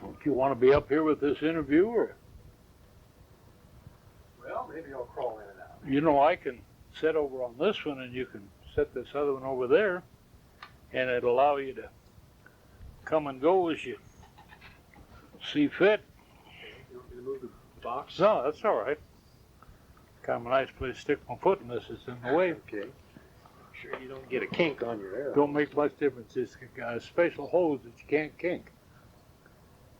Do you want to be up here with this interview, or? Well, maybe I'll crawl in and out. You know, I can sit over on this one, and you can set this other one over there, and it'll allow you to come and go as you see fit. Okay. You want me to move the box? No, that's all right. Kind of a nice place to stick my foot in this. It's in the way. Okay. Sure you don't get a kink on your arrow. Don't make much difference. It's got a special hose that you can't kink.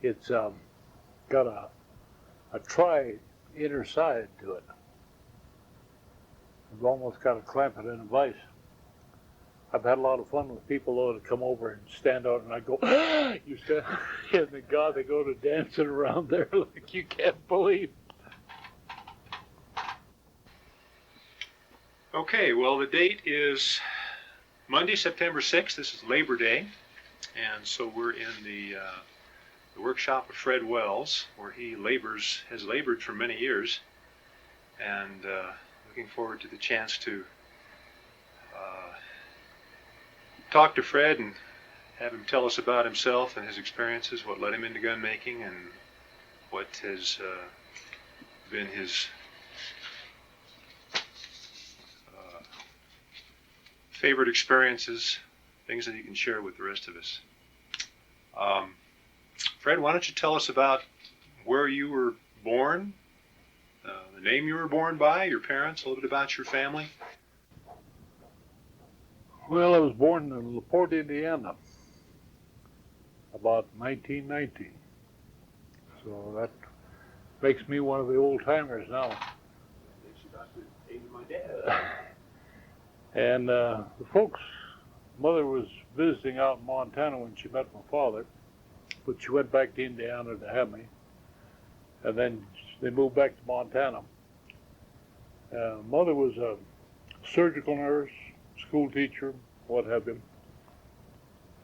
It's got a tri-inner side to it. You've almost got to clamp it in a vise. I've had a lot of fun with people though that come over and stand out, and I go, ah! You stand, and the God, they go to dancing around there like you can't believe. Okay, well, the date is Monday, September 6th. This is Labor Day, and so we're in the workshop of Fred Wells, where he has labored for many years, and looking forward to the chance to talk to Fred and have him tell us about himself and his experiences, what led him into gun making, and what has been his favorite experiences, things that he can share with the rest of us. Fred, why don't you tell us about where you were born, the name you were born by, your parents, a little bit about your family? Well, I was born in LaPorte, Indiana, about 1919. So that makes me one of the old timers now. It's about the age of my dad. And the folks, mother was visiting out in Montana when she met my father, but she went back to Indiana to have me. And then they moved back to Montana. Mother was a surgical nurse, school teacher, what have you.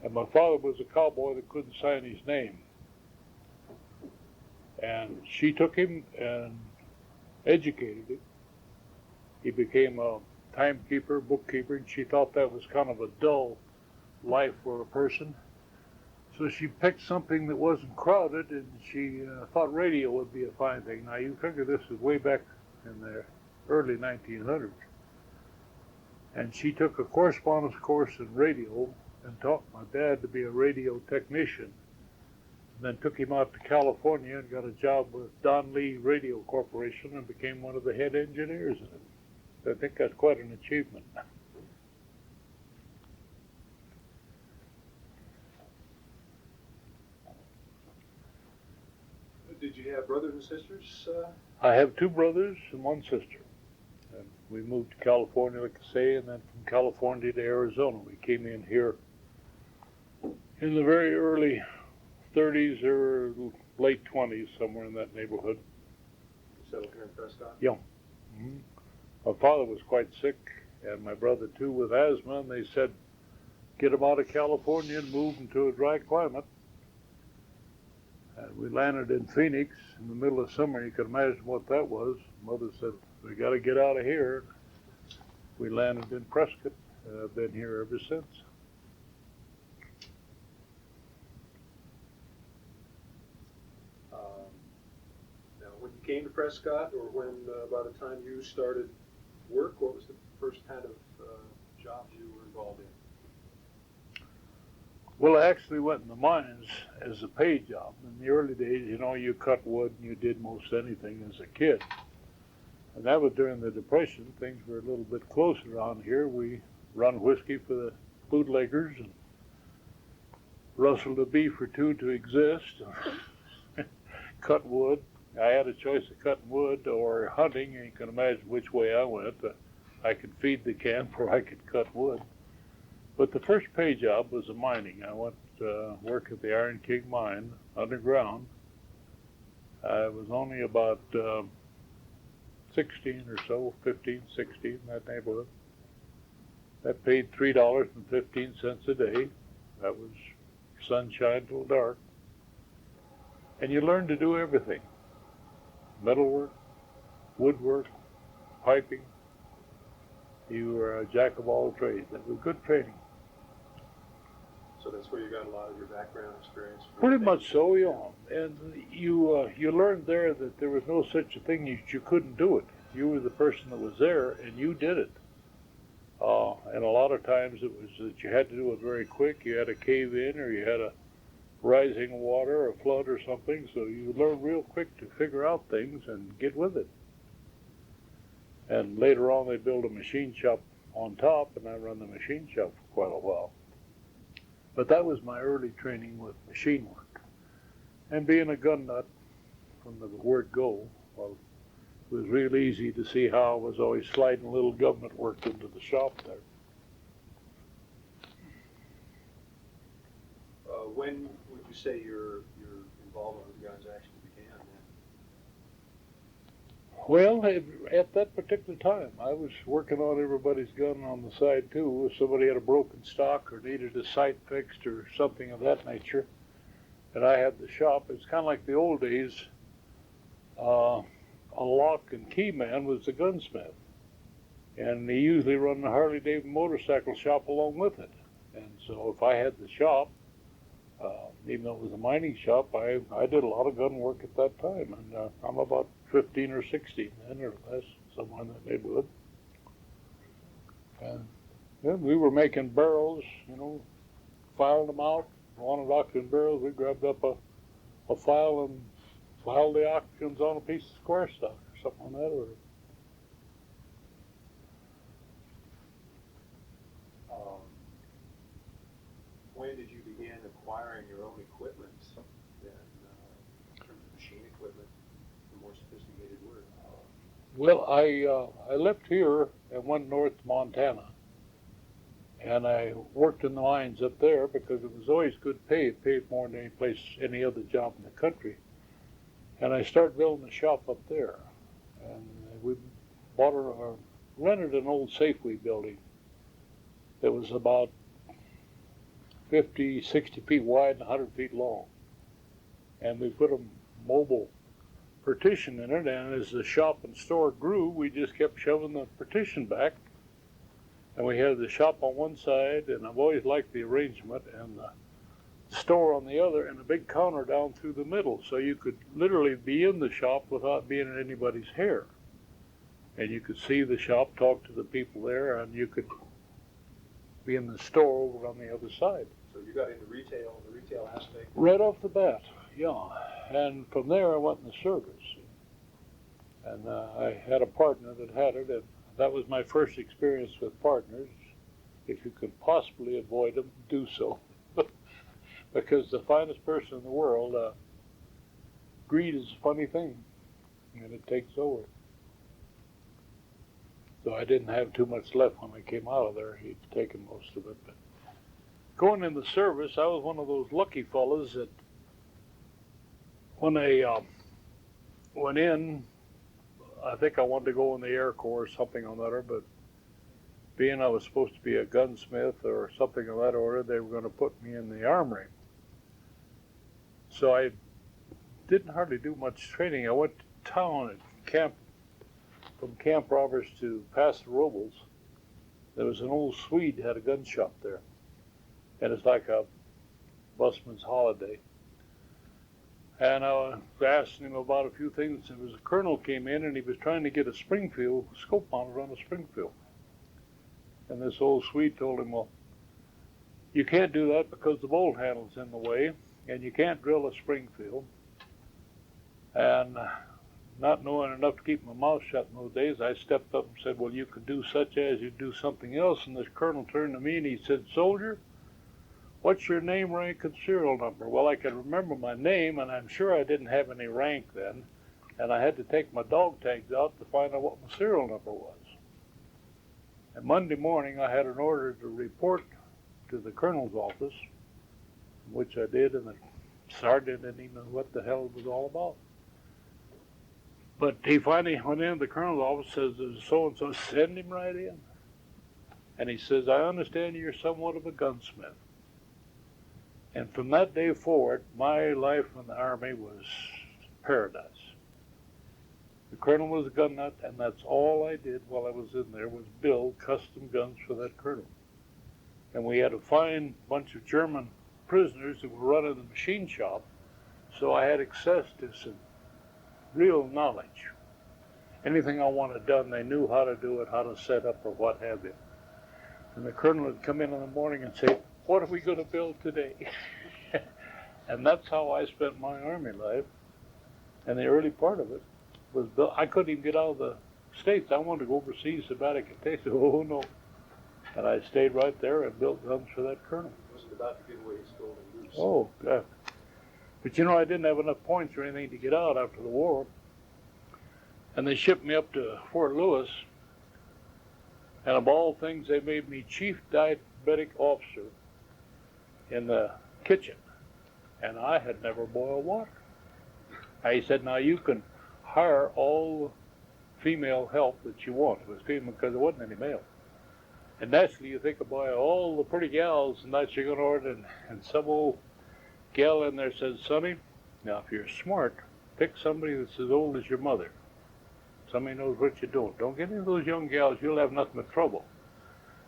And my father was a cowboy that couldn't sign his name. And she took him and educated him. He became a timekeeper, bookkeeper, and she thought that was kind of a dull life for a person. So she picked something that wasn't crowded, and she thought radio would be a fine thing. Now you figure this is way back in the early 1900s. And she took a correspondence course in radio and taught my dad to be a radio technician. And then took him out to California and got a job with Don Lee Radio Corporation and became one of the head engineers in it. I think that's quite an achievement. Did you have brothers and sisters? I have two brothers and one sister. And we moved to California, like I say, and then from California to Arizona. We came in here in the very early 30s or late 20s, somewhere in that neighborhood. You settled here in Prescott? Yeah. Mm-hmm. My father was quite sick, and my brother too with asthma, and they said, get him out of California and move him to a dry climate. And we landed in Phoenix in the middle of summer. You can imagine what that was. Mother said, we got to get out of here. We landed in Prescott. I've been here ever since. Now, when you came to Prescott, or when by the time you started work, what was the first kind of jobs you were involved in? Well, I actually went in the mines as a pay job. In the early days, you know, you cut wood and you did most anything as a kid. And that was during the Depression. Things were a little bit closer around here. We run whiskey for the bootleggers and rustled a beef or two to exist. Cut wood. I had a choice of cutting wood or hunting, and you can imagine which way I went. I could feed the camp or I could cut wood. But the first pay job was a mining. I went to work at the Iron King mine underground. I was only about 16 or so, 15, 16, in that neighborhood. That paid $3.15 a day. That was sunshine till dark. And you learned to do everything. Metalwork, woodwork, piping. You were a jack of all trades. It was good training. So that's where you got a lot of your background experience. Pretty much so, yeah. And you learned there that there was no such a thing as you couldn't do it. You were the person that was there, and you did it. And a lot of times it was that you had to do it very quick. You had a cave in, or you had a rising water or flood or something. So you learn real quick to figure out things and get with it. And later on, they built a machine shop on top, and I run the machine shop for quite a while. But that was my early training with machine work. And being a gun nut from the word go, well, it was real easy to see how I was always sliding a little government work into the shop there. When would you say your involvement with guns actually began then? Well, at that particular time, I was working on everybody's gun on the side too. If somebody had a broken stock or needed a sight fixed or something of that nature, and I had the shop, it's kind of like the old days. A lock and key man was the gunsmith, and he usually run the Harley-Davidson motorcycle shop along with it. And so if I had the shop, even though it was a mining shop, I did a lot of gun work at that time, and I'm about 15 or 16 then, or less, somewhere in that neighborhood. And then we were making barrels, filing them out, wanted oxygen barrels. We grabbed up a file and filed the oxygens on a piece of square stock or something on that order. When did you begin acquiring your own equipment, then, in terms of machine equipment, for more sophisticated work? Well, I left here and went north to Montana, and I worked in the mines up there because it was always good pay. It paid more than any other job in the country. And I started building a shop up there, and we rented an old Safeway building that was about 50, 60 feet wide and 100 feet long. And we put a mobile partition in it, and as the shop and store grew, we just kept shoving the partition back. And we had the shop on one side, and I've always liked the arrangement, and the store on the other, and a big counter down through the middle, so you could literally be in the shop without being in anybody's hair. And you could see the shop, talk to the people there, and you could be in the store over on the other side. So you got into retail, the retail aspect? Right off the bat, yeah. And from there I went in the service. And I had a partner that had it, and that was my first experience with partners. If you could possibly avoid them, do so. Because the finest person in the world, greed is a funny thing, and it takes over. So I didn't have too much left when I came out of there. He'd taken most of it. But going in the service, I was one of those lucky fellas that when I went in, I think I wanted to go in the Air Corps or something on that order, but being I was supposed to be a gunsmith or something of that order, they were going to put me in the armory. So I didn't hardly do much training. I went to town and from Camp Roberts to Paso Robles. There was an old Swede had a gun shop there, and it's like a busman's holiday. And I was asking him about a few things. There was a colonel came in, and he was trying to get a Springfield scope mounted on a Springfield. And this old Swede told him, well, you can't do that because the bolt handle's in the way, and you can't drill a Springfield. And not knowing enough to keep my mouth shut in those days, I stepped up and said, well, you could do such as you do something else. And this colonel turned to me and he said, soldier, what's your name, rank, and serial number? Well, I could remember my name, and I'm sure I didn't have any rank then, and I had to take my dog tags out to find out what my serial number was. And Monday morning, I had an order to report to the colonel's office, which I did, and the sergeant didn't even know what the hell it was all about. But he finally went in, the colonel's office, says, there's so-and-so, send him right in. And he says, I understand you're somewhat of a gunsmith. And from that day forward, my life in the Army was paradise. The colonel was a gun nut, and that's all I did while I was in there was build custom guns for that colonel. And we had a fine bunch of German prisoners that were running the machine shop, so I had access to some real knowledge. Anything I wanted done, they knew how to do it, how to set up or what have you. And the colonel would come in the morning and say, "What are we going to build today?" And that's how I spent my Army life. And the early part of it was built. I couldn't even get out of the States. I wanted to go overseas, sabbatic and take. Oh, no. And I stayed right there and built guns for that colonel. Was it about to give away his golden goose? Oh, God. But you know, I didn't have enough points or anything to get out after the war. And they shipped me up to Fort Lewis. And of all things, they made me chief diabetic officer in the kitchen. And I had never boiled water. He said, now you can hire all the female help that you want. It was female because there wasn't any male. And naturally, you think about all the pretty gals, and that's you're going to order. And some old gal in there says, "Sonny, now if you're smart, pick somebody that's as old as your mother. Somebody knows what you're doing. Don't get into those young gals. You'll have nothing but trouble."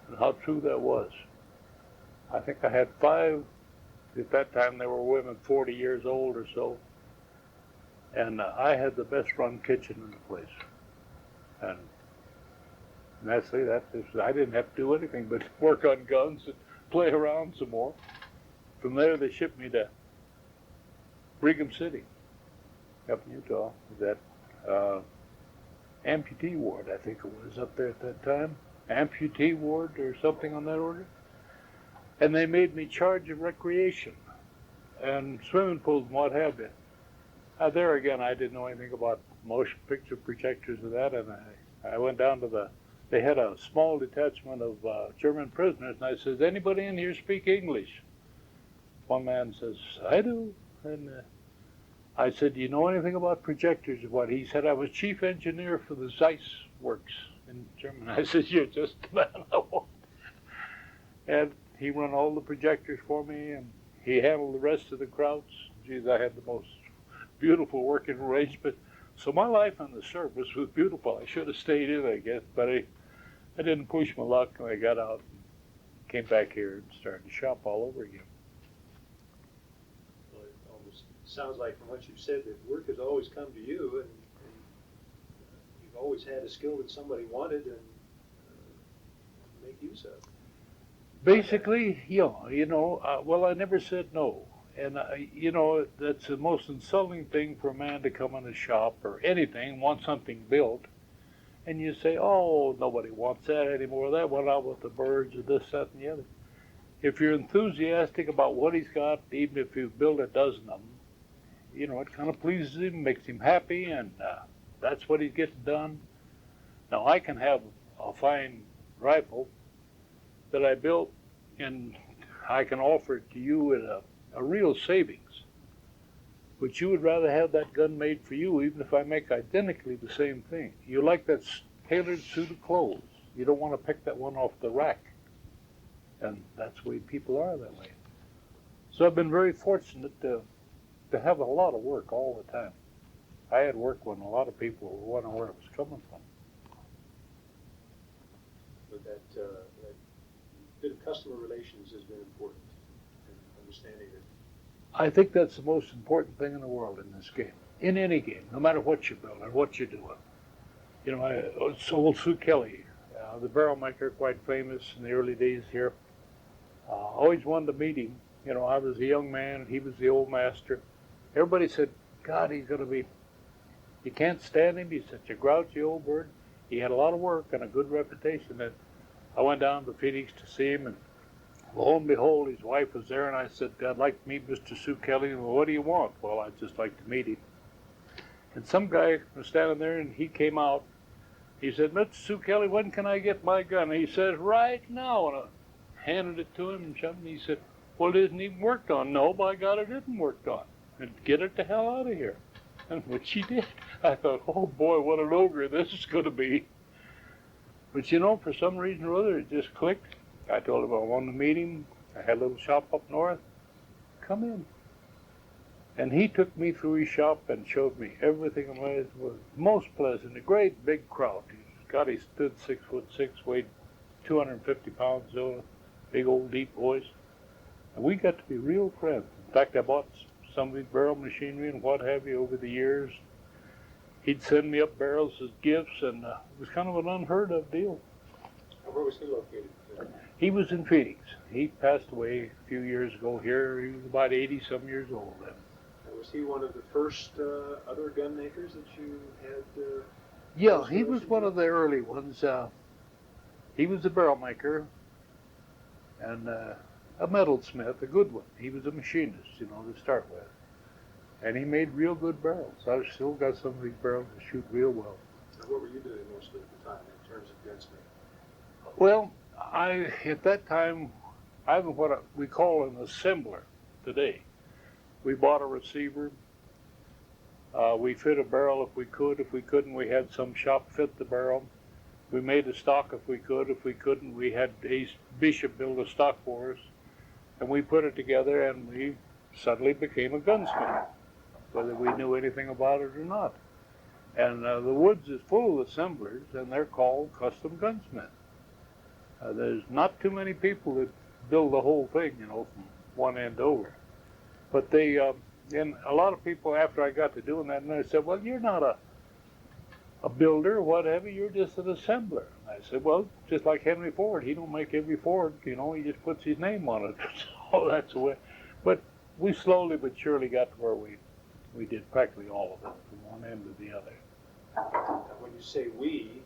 And how true that was. I think I had 5. At that time, there were women 40 years old or so. And I had the best run kitchen in the place. And naturally, I didn't have to do anything but work on guns and play around some more. From there, they shipped me to Brigham City, up in Utah. That amputee ward, I think it was, up there at that time. Amputee ward or something on that order. And they made me charge of recreation and swimming pools and what have you. There again, I didn't know anything about motion picture projectors or that, and I went down to they had a small detachment of German prisoners, and I says, "Anybody in here speak English?" One man says, "I do." And I said, "Do you know anything about projectors or what?" He said, "I was chief engineer for the Zeiss works in Germany." I said, "You're just the man I want." And he run all the projectors for me, and he handled the rest of the crowds. Geez, I had the most beautiful working arrangement. So my life on the service was beautiful. I should have stayed in, I guess, but I didn't push my luck, and I got out and came back here and started to shop all over again. Well, it almost sounds like from what you've said that work has always come to you, and you've always had a skill that somebody wanted and make use of. Basically, well, I never said no. And, that's the most insulting thing for a man to come in a shop or anything, want something built, and you say, "Oh, nobody wants that anymore. That went out with the birds," or this, that, and the other. If you're enthusiastic about what he's got, even if you build a dozen of them, it kind of pleases him, makes him happy, and that's what he's getting done. Now, I can have a fine rifle that I built, and I can offer it to you at a real savings. But you would rather have that gun made for you, even if I make identically the same thing. You like that tailored suit of clothes. You don't want to pick that one off the rack. And that's the way people are that way. So I've been very fortunate to have a lot of work all the time. I had work when a lot of people were wondering where it was coming from. But that bit of customer relations has been important in understanding it. I think that's the most important thing in the world in this game. In any game, no matter what you build or what you're doing. Old Sue Kelly, the barrel maker, quite famous in the early days here. Always wanted to meet him. I was a young man, and he was the old master. Everybody said, "God, he's going to be, you can't stand him. He's such a grouchy old bird." He had a lot of work and a good reputation. And I went down to Phoenix to see him, and lo and behold, his wife was there, and I said, "I'd like to meet Mr. Sue Kelly." "Well, what do you want?" "Well, I'd just like to meet him." And some guy was standing there, and he came out. He said, "Mr. Sue Kelly, when can I get my gun?" And he says, "Right now." And I handed it to him, and something. He said, "Well, it isn't even worked on." "No, by God, it isn't worked on. And get it the hell out of here." And which she did. I thought, oh boy, what an ogre this is going to be. But for some reason or other, it just clicked. I told him I wanted to meet him. I had a little shop up north. Come in. And he took me through his shop and showed me everything. It was most pleasant. A great big crowd. He stood 6'6", weighed 250 pounds, big old deep voice. And we got to be real friends. In fact, I bought some of his barrel machinery and what have you over the years. He'd send me up barrels as gifts, and it was kind of an unheard of deal. Where was he located? He was in Phoenix. He passed away a few years ago here. He was about 80-some years old then. Was he one of the first other gun makers that you had? Yeah, he was one of the early ones. He was a barrel maker and a metalsmith, a good one. He was a machinist, you know, to start with. And he made real good barrels. I've still got some of these barrels that shoot real well. Now, what were you doing mostly at the time in terms of gunsmithing? Well, at that time, I was what we call an assembler today. We bought a receiver. We fit a barrel if we could. If we couldn't, we had some shop fit the barrel. We made a stock if we could. If we couldn't, we had Ace Bishop build a stock for us. And we put it together, and we suddenly became a gunsmith, whether we knew anything about it or not. And the woods is full of assemblers, and they're called custom gunsmiths. There's not too many people that build the whole thing, you know, from one end over. But they, and a lot of people after I got to doing that, and they said, well, you're not a builder or whatever, you're just an assembler. And I said, well, just like Henry Ford, he don't make every Ford, you know, he just puts his name on it. So that's the way. But we slowly but surely got to where we did practically all of it, from one end to the other. Now, when you say we,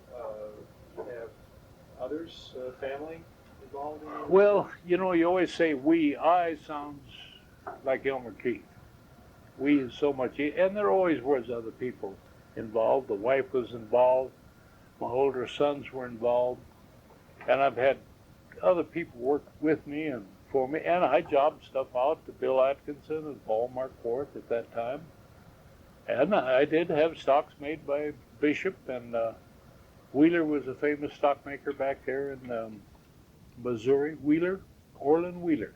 you have others, family involved in it? Well, you know, you always say we. I sounds like Elmer Keith. We is so much, and there always was other people involved. The wife was involved. My older sons were involved. And I've had other people work with me and for me. And I jobbed stuff out to Bill Atkinson and Paul Marquardt at that time. And I did have stocks made by Bishop, and Wheeler was a famous stock maker back there in Missouri. Orland Wheeler.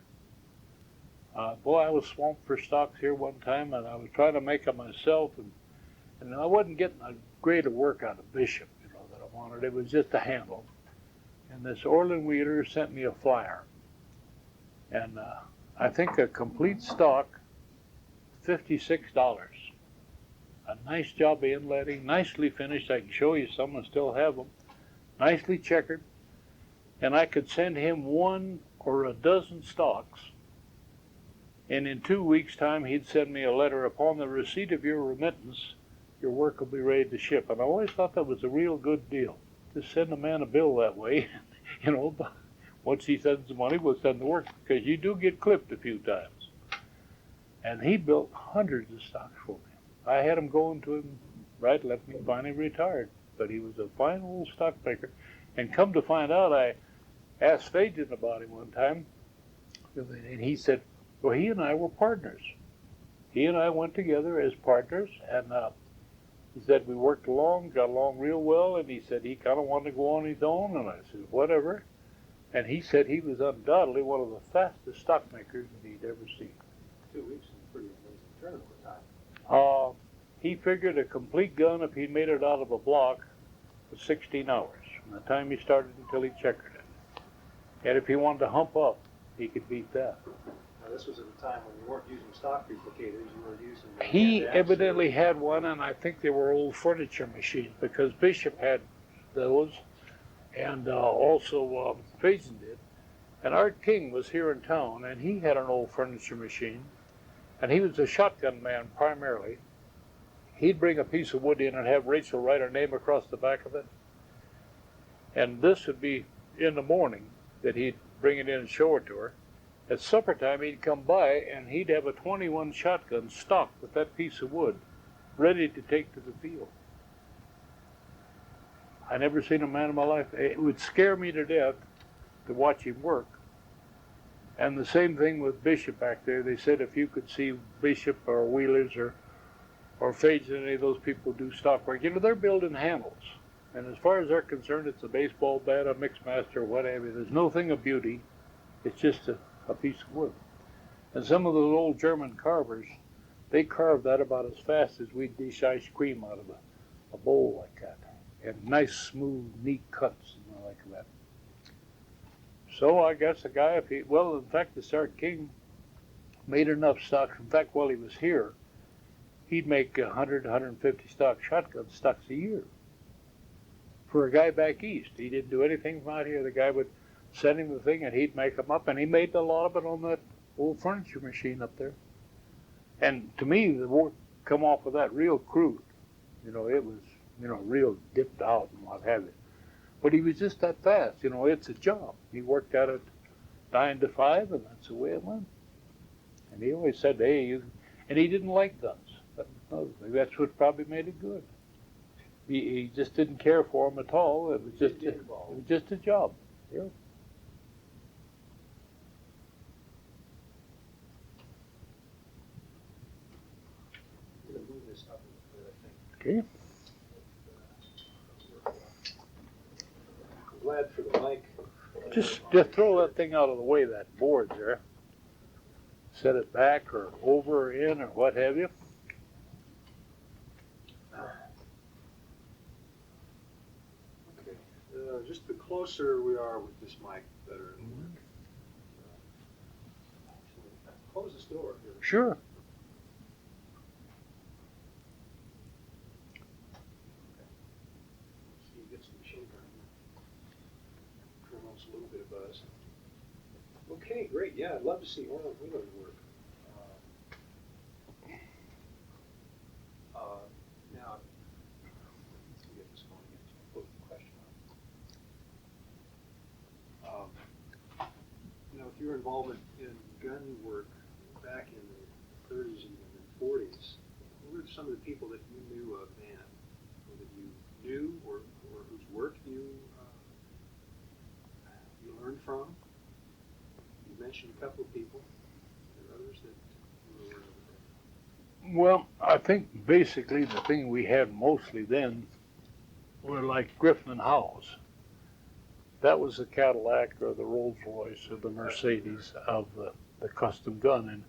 Boy, I was swamped for stocks here one time, and I was trying to make them myself, and I wasn't getting a greater work out of Bishop, you know, that I wanted. It was just a handle. And this Orland Wheeler sent me a flyer. And I think a complete stock, $56. A nice job of inletting, nicely finished. I can show you some and still have them. Nicely checkered. And I could send him one or a dozen stocks. And in 2 weeks' time, he'd send me a letter. Upon the receipt of your remittance, your work will be ready to ship. And I always thought that was a real good deal. Just send a man a bill that way. You know, once he sends the money, we'll send the work. Because you do get clipped a few times. And he built hundreds of stocks for me. I had him going to him, right, left me, finally retired. But he was a fine old stockmaker. And come to find out, I asked Fagan about him one time. And he said, well, he and I were partners. He and I went together as partners, and he said we worked along, got along real well, and he said he kind of wanted to go on his own, and I said, whatever. And he said he was undoubtedly one of the fastest stockmakers that he'd ever seen. 2 weeks is a pretty amazing turnover time. He figured a complete gun, if he made it out of a block, was 16 hours, from the time he started until he checkered it. And if he wanted to hump up, he could beat that. Now, this was at a time when you weren't using stock duplicators, you were using... He evidently had one, and I think they were old furniture machines, because Bishop had those, and also Faison did. And Art King was here in town, and he had an old furniture machine, and he was a shotgun man primarily. He'd bring a piece of wood in and have Rachel write her name across the back of it. And this would be in the morning that he'd bring it in and show it to her. At supper time, he'd come by, and he'd have a 21 shotgun stocked with that piece of wood, ready to take to the field. I never seen a man in my life. It would scare me to death to watch him work. And the same thing with Bishop back there. They said if you could see Bishop or Wheelers or Faison, any of those people do stock work, you know, they're building handles. And as far as they're concerned, it's a baseball bat, a Mixmaster, whatever. There's no thing of beauty. It's just a piece of wood. And some of those old German carvers, they carved that about as fast as we'd dish ice cream out of a bowl like that. And nice, smooth, neat cuts and all like that. So I guess the guy, in fact, the Art King, made enough stocks. In fact, while he was here, he'd make 100, 150 stock shotgun stocks a year for a guy back east. He didn't do anything from out here. The guy would send him the thing, and he'd make them up, and he made a lot of it on that old furniture machine up there. And to me, the work come off of that real crude. You know, it was, you know, real dipped out and what have you. But he was just that fast. You know, it's a job. He worked at it 9 to 5, and that's the way it went. And he always said, hey, and he didn't like guns. That's what probably made it good. He just didn't care for them at all. It was just a job. Yeah. I'm going to move this up a bit, I Okay. think. I'm glad for the mic. Just throw that thing out of the way, that board there. Set it back or over or in or what have you. Okay. Just the closer we are with this mic, the better it'll work. Close this door here. Sure. So you get some machine gun. Promotes a little bit of buzz. Okay, great. Yeah, I'd love to see Orland Wheeler work. Now, let's get this going again. Put the question on. You know, with your involvement in gun work back in the 30s and 40s, who were some of the people that you knew of then, or that you knew, or whose work you learned from? You mentioned a couple of people. Are there others that you were aware of? Well, I think basically the thing we had mostly then were like Griffin and Howes. That was the Cadillac or the Rolls Royce or the Mercedes of the custom gun. And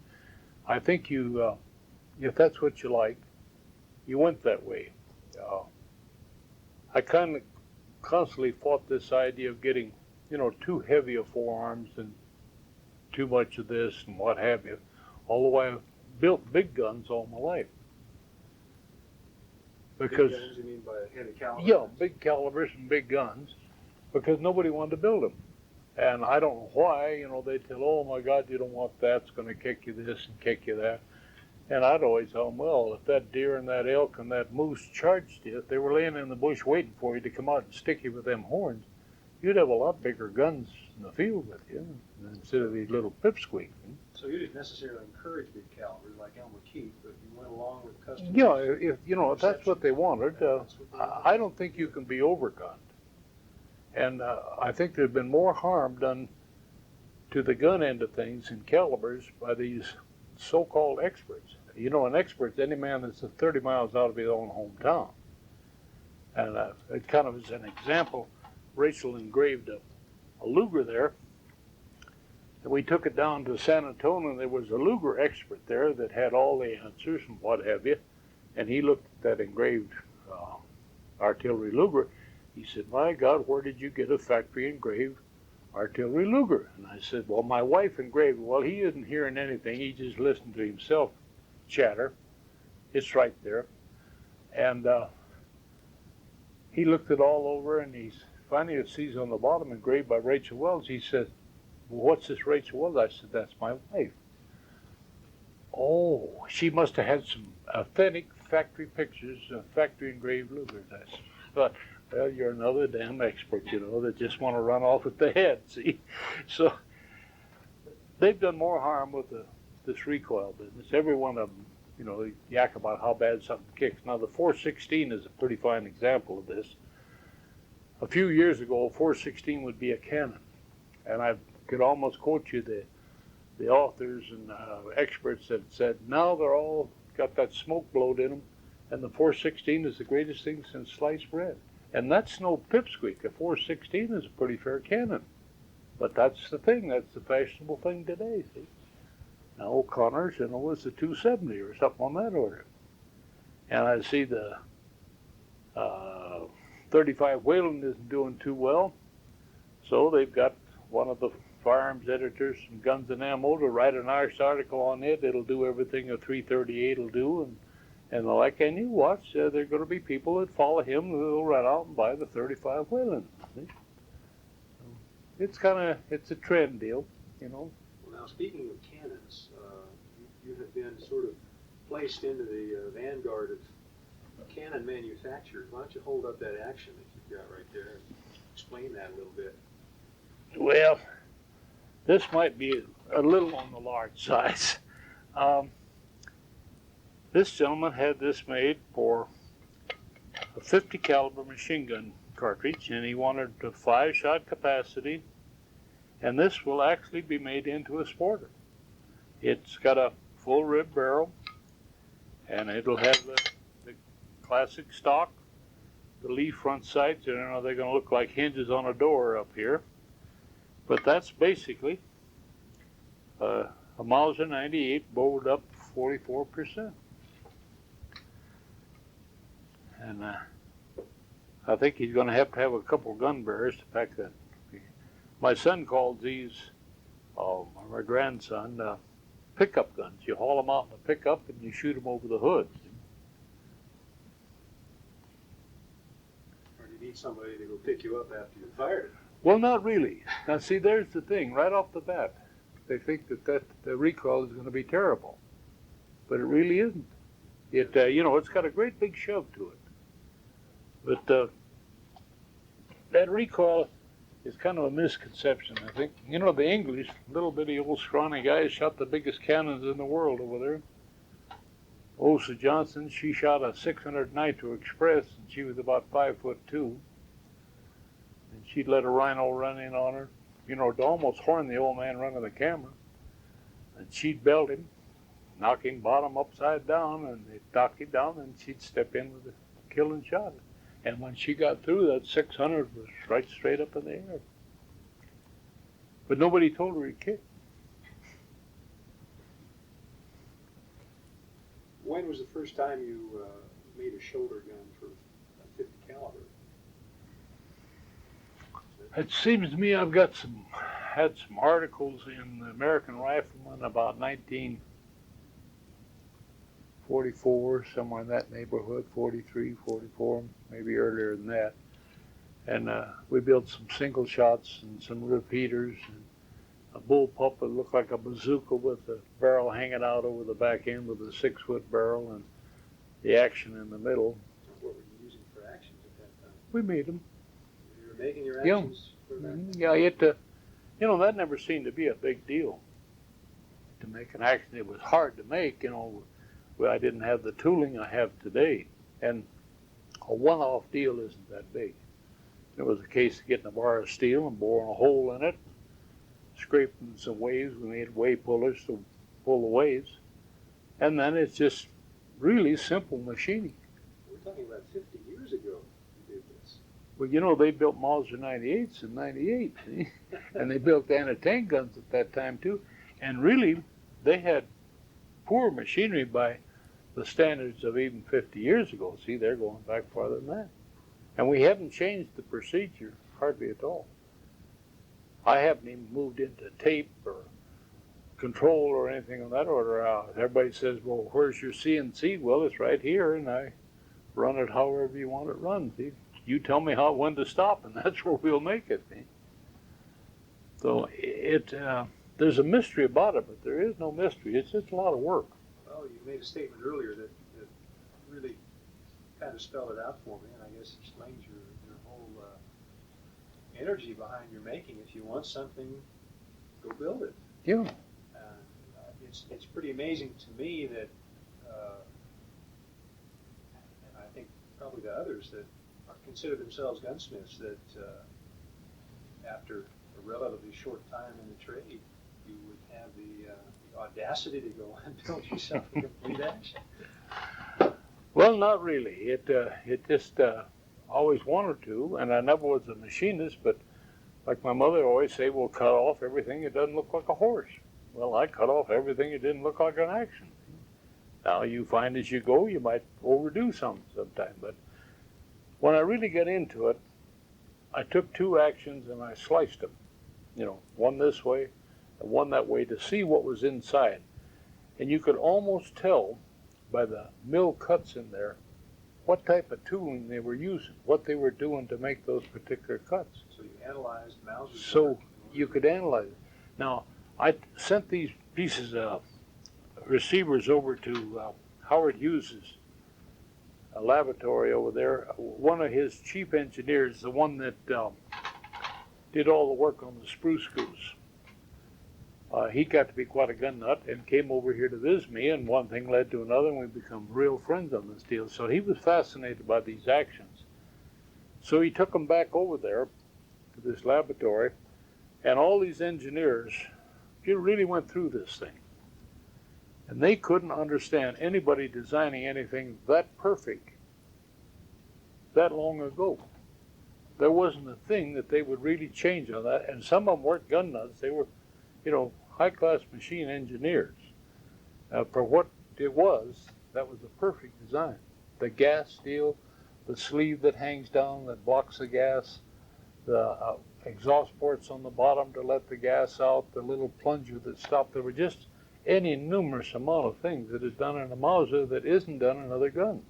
I think you, if that's what you like, you went that way. I kind of constantly fought this idea of getting, you know, too heavy of forearms and too much of this and what have you. Although I've built big guns all my life. Because, big guns, you mean by heavy caliber? yeah, big calibers and big guns, because nobody wanted to build them. And I don't know why, you know, they tell, oh my God, you don't want that, it's going to kick you this and kick you that. And I'd always tell them, well, if that deer and that elk and that moose charged you, if they were laying in the bush waiting for you to come out and stick you with them horns, you'd have a lot bigger guns in the field with you instead of these little pipsqueaks. So you didn't necessarily encourage big calibers like Elmer Keith, but you went along with customers. Yeah, if you know, if that's what they wanted, I don't think you can be overgunned. And I think there's been more harm done to the gun end of things in calibers by these so-called experts. You know, an expert's any man that's 30 miles out of his own hometown. And it kind of is an example. Rachel engraved a Luger there, and we took it down to San Antonio, and there was a Luger expert there that had all the answers and what have you, and he looked at that engraved artillery Luger. He said, my God, where did you get a factory engraved artillery Luger? And I said, well, my wife engraved it. Well, he isn't hearing anything, he just listened to himself chatter. It's right there. And he looked it all over, and he's finally sees on the bottom engraved by Rachel Wells. He says, well, what's this Rachel Wells? I said, that's my wife. Oh, she must have had some authentic factory pictures of factory engraved Lugers. I thought, well, you're another damn expert, you know, that just want to run off with the head, see? So they've done more harm with this recoil business. Every one of them, you know, they yak about how bad something kicks. Now, the 416 is a pretty fine example of this. A few years ago, 416 would be a cannon, and I could almost quote you the authors and experts that said, now they're all got that smoke blowed in them, and the 416 is the greatest thing since sliced bread. And that's no pipsqueak. A 416 is a pretty fair cannon. But that's the thing. That's the fashionable thing today, see? Now, O'Connor's, you know, was the 270 or something on that order. And I see the 35 Whalen isn't doing too well. So they've got one of the firearms editors from Guns and Ammo to write an nice article on it. It'll do everything a 338 will do, and the like. And you watch, there are going to be people that follow him who'll run out and buy the 35 Whelen. It's it's a trend deal, you know. Well, now speaking of cannons, you have been sort of placed into the vanguard of cannon manufacturers. Why don't you hold up that action that you've got right there and explain that a little bit? Well, this might be a little on the large size. This gentleman had this made for a 50 caliber machine gun cartridge, and he wanted a 5-shot capacity, and this will actually be made into a sporter. It's got a full rib barrel, and it'll have the classic stock, the leaf front sights. You know, they're going to look like hinges on a door up here, but that's basically a Mauser 98 bowled up 44%. And I think he's going to have a couple gun bearers to pack that. My son calls these, my grandson, pickup guns. You haul them out in a pickup and you shoot them over the hood. Or do you need somebody to go pick you up after you fired it? Well, not really. Now, see, there's the thing. Right off the bat, they think that the recoil is going to be terrible, but it really isn't. It, it's got a great big shove to it. But that recoil is kind of a misconception, I think. You know, the English, little bitty old scrawny guys, shot the biggest cannons in the world over there. Osa Johnson, she shot a 600 Nitro Express, and she was about 5'2", and she'd let a rhino run in on her, you know, to almost horn the old man running the camera, and she'd belt him, knock him bottom upside down, and they'd knock him down, and she'd step in with a killing shot. And when she got through, that 600 was right straight up in the air. But nobody told her he kicked. When was the first time you made a shoulder gun for a 50 caliber? It seems to me I've had some articles in the American Rifleman about 1944, somewhere in that neighborhood, 43, 44, maybe earlier than that. And we built some single shots and some repeaters and a bullpup that looked like a bazooka with the barrel hanging out over the back end with a 6-foot barrel and the action in the middle. What were you using for actions at that time? We made them. You were making your actions for that? Yeah, that never seemed to be a big deal to make an action. It was hard to make, Well, I didn't have the tooling I have today, and a one-off deal isn't that big. It was a case of getting a bar of steel and boring a hole in it, scraping some waves. We made way pullers to pull the waves, and then it's just really simple machining. We're talking about 50 years ago you did this. Well, they built Mauser 98s in 98, see? And they built anti-tank guns at that time, too. And really, they had poor machinery by the standards of even 50 years ago. See, they're going back farther than that. And we haven't changed the procedure hardly at all. I haven't even moved into tape or control or anything of that order. Everybody says, well, where's your CNC? Well, it's right here, and I run it however you want it run. See? You tell me when to stop, and that's where we'll make it. See? So there's a mystery about it, but there is no mystery. It's just a lot of work. Well, you made a statement earlier that really kind of spelled it out for me, and I guess explains your whole energy behind your making. If you want something, go build it. Yeah. It's pretty amazing to me that, and I think probably to others that consider themselves gunsmiths, that after a relatively short time in the trade, you would have the audacity to go and build yourself a complete action. Well, not really. It just always wanted to, and I never was a machinist, but like my mother always say, we'll cut off everything that doesn't look like a horse. Well, I cut off everything that didn't look like an action. Now, you find as you go, you might overdo something sometime, but when I really got into it, I took two actions and I sliced them. one this way and one that way to see what was inside. And you could almost tell by the mill cuts in there what type of tooling they were using, what they were doing to make those particular cuts. So you analyzed Mauser's So work you could analyze it. Now, I sent these pieces of receivers over to Howard Hughes's laboratory over there. One of his chief engineers, the one that did all the work on the sprue screws, he got to be quite a gun nut and came over here to visit me, and one thing led to another, and we become real friends on this deal. So he was fascinated by these actions. So he took them back over there to this laboratory, and all these engineers really went through this thing. And they couldn't understand anybody designing anything that perfect that long ago. There wasn't a thing that they would really change on that. And some of them weren't gun nuts. They were, high-class machine engineers. For what it was, that was a perfect design. The gas steel, the sleeve that hangs down that blocks the gas, the exhaust ports on the bottom to let the gas out, the little plunger that stopped. There were just any numerous amount of things that is done in a Mauser that isn't done in other guns.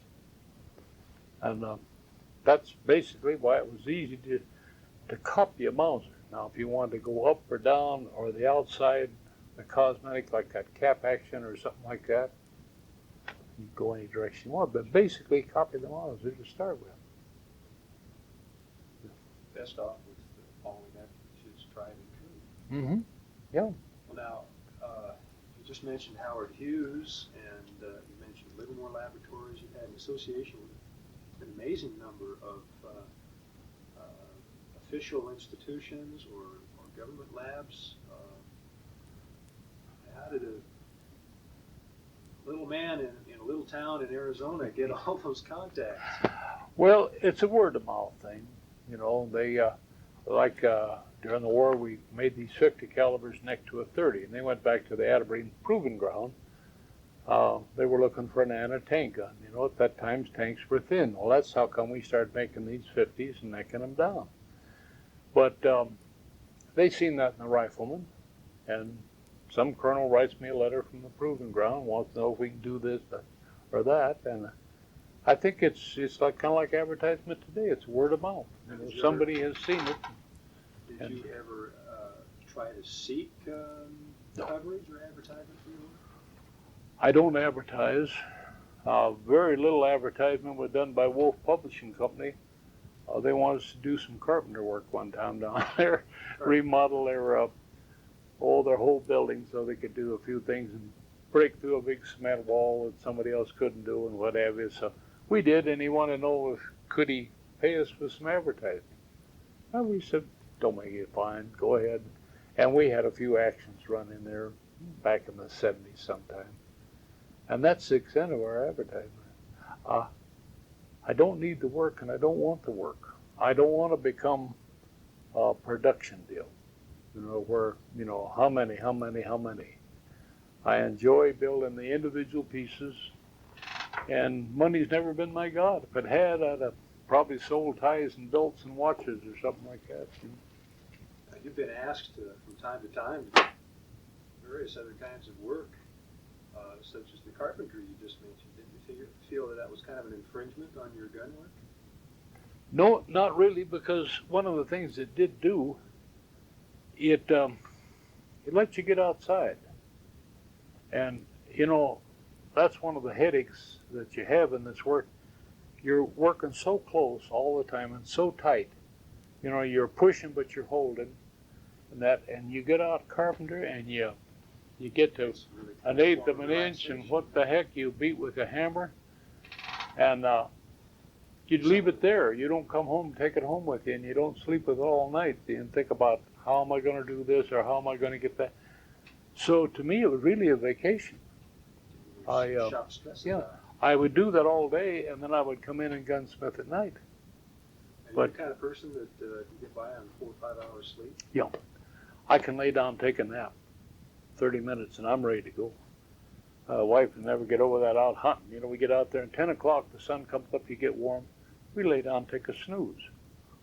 And that's basically why it was easy to copy a Mauser. Now, if you wanted to go up or down or the outside, the cosmetic, like that cap action or something like that, you can go any direction you want, but basically copy the Mauser to start with. best off with following that which is tried and true. Mm-hmm. Yeah. Well, now, you just mentioned Howard Hughes, and you mentioned Livermore Laboratories. You've had an association with an amazing number of official institutions or government labs. How did a little man in a little town in Arizona get all those contacts? Well, it's a word of mouth thing. They during the war we made these 50 calibers next to a 30, and they went back to the Atterbury Proving Ground. They were looking for an anti-tank gun. At that time tanks were thin. Well, that's how come we started making these 50s and necking them down. But they seen that in the Rifleman, and some colonel writes me a letter from the Proving Ground, wants to know if we can do this or that, and I think it's like kind of like advertisement today. It's word of mouth. Somebody has seen it. Did you ever try to seek coverage or advertisement for your work? I don't advertise. Very little advertisement was done by Wolf Publishing Company. They wanted us to do some carpenter work one time down there, remodel their whole building so they could do a few things and break through a big cement wall that somebody else couldn't do and what have you. So we did, and he wanted to know could he pay us for some advertising. And we said, don't make it fine, go ahead. And we had a few actions run in there back in the 70s sometime. And that's the extent of our advertisement. I don't need the work, and I don't want the work. I don't want to become a production deal, where, how many. I enjoy building the individual pieces, and money's never been my god. If it had, I'd have probably sold ties and belts and watches or something like that. You've been asked from time to time to do various other kinds of work, such as the carpentry you just mentioned. Didn't you feel that was kind of an infringement on your gun work? No, not really, because one of the things it did do, it lets you get outside. And, that's one of the headaches that you have in this work. You're working so close all the time and so tight. You're pushing, but you're holding. And you get out carpenter, and you get to Really an eighth of an inch, and what the heck, you beat with a hammer. And you'd leave it there. You don't come home and take it home with you, and you don't sleep with it all night and think about how am I going to do this or how am I going to get that. So to me, it was really a vacation. I would do that all day, and then I would come in and gunsmith at night. Are you the kind of person that can get by on 4 or 5 hours sleep? Yeah, I can lay down, take a nap, 30 minutes, and I'm ready to go. Wife can never get over that out hunting. We get out there, and 10 o'clock, the sun comes up, you get warm. We lay down, take a snooze.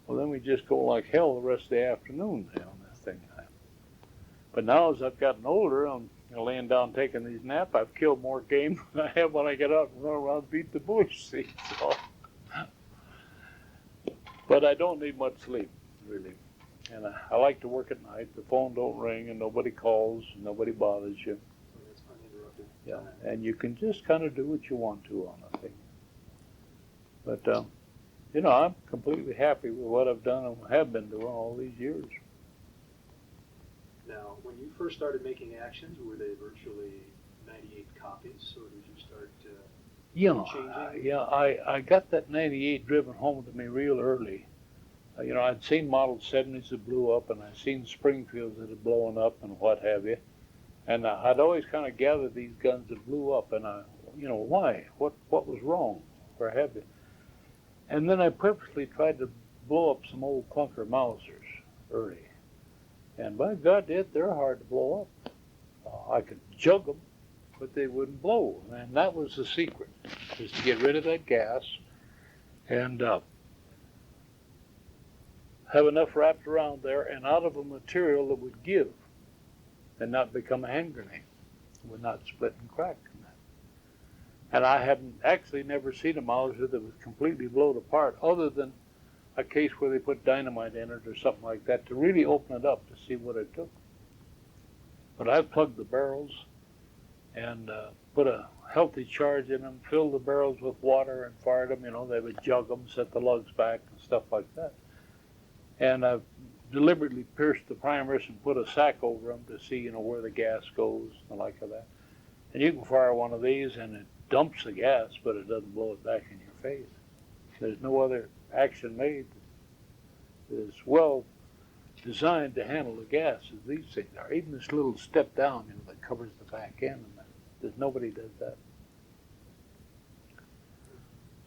Well, then we just go like hell the rest of the afternoon on this thing. But now as I've gotten older, I'm laying down taking these naps. I've killed more game than I have when I get up and run around and beat the bush. See, so. But I don't need much sleep, really. And I like to work at night. The phone don't ring and nobody calls, and nobody bothers you. So that's uninterrupted. Yeah, and you can just kind of do what you want to on a thing. But you know, I'm completely happy with what I've done and have been doing all these years. Now, when you first started making actions, were they virtually 98 copies, or did you start changing? Yeah, I got that 98 driven home to me real early. You know, I'd seen Model 70s that blew up, and I'd seen Springfields that had blown up and what have you. And I'd always kind of gathered these guns that blew up, and you know, why? What was wrong? Where have you? And then I purposely tried to blow up some old clunker Mausers early. And by God, they're hard to blow up. I could jug them, but they wouldn't blow. And that was the secret, is to get rid of that gas and have enough wrapped around there and out of a material that would give and not become a hand grenade. It would not split and crack. And I hadn't actually never seen a Mauser that was completely blown apart, other than a case where they put dynamite in it or something like that to really open it up to see what it took. But I plugged the barrels and put a healthy charge in them, filled the barrels with water and fired them. You know, they would jug them, set the lugs back and stuff like that. And I deliberately pierced the primers and put a sack over them to see, you know, where the gas goes and the like of that. And you can fire one of these and it dumps the gas, but it doesn't blow it back in your face. There's no other action made that is well designed to handle the gas as these things are. Even this little step down, you know, that covers the back end, and there's nobody does that.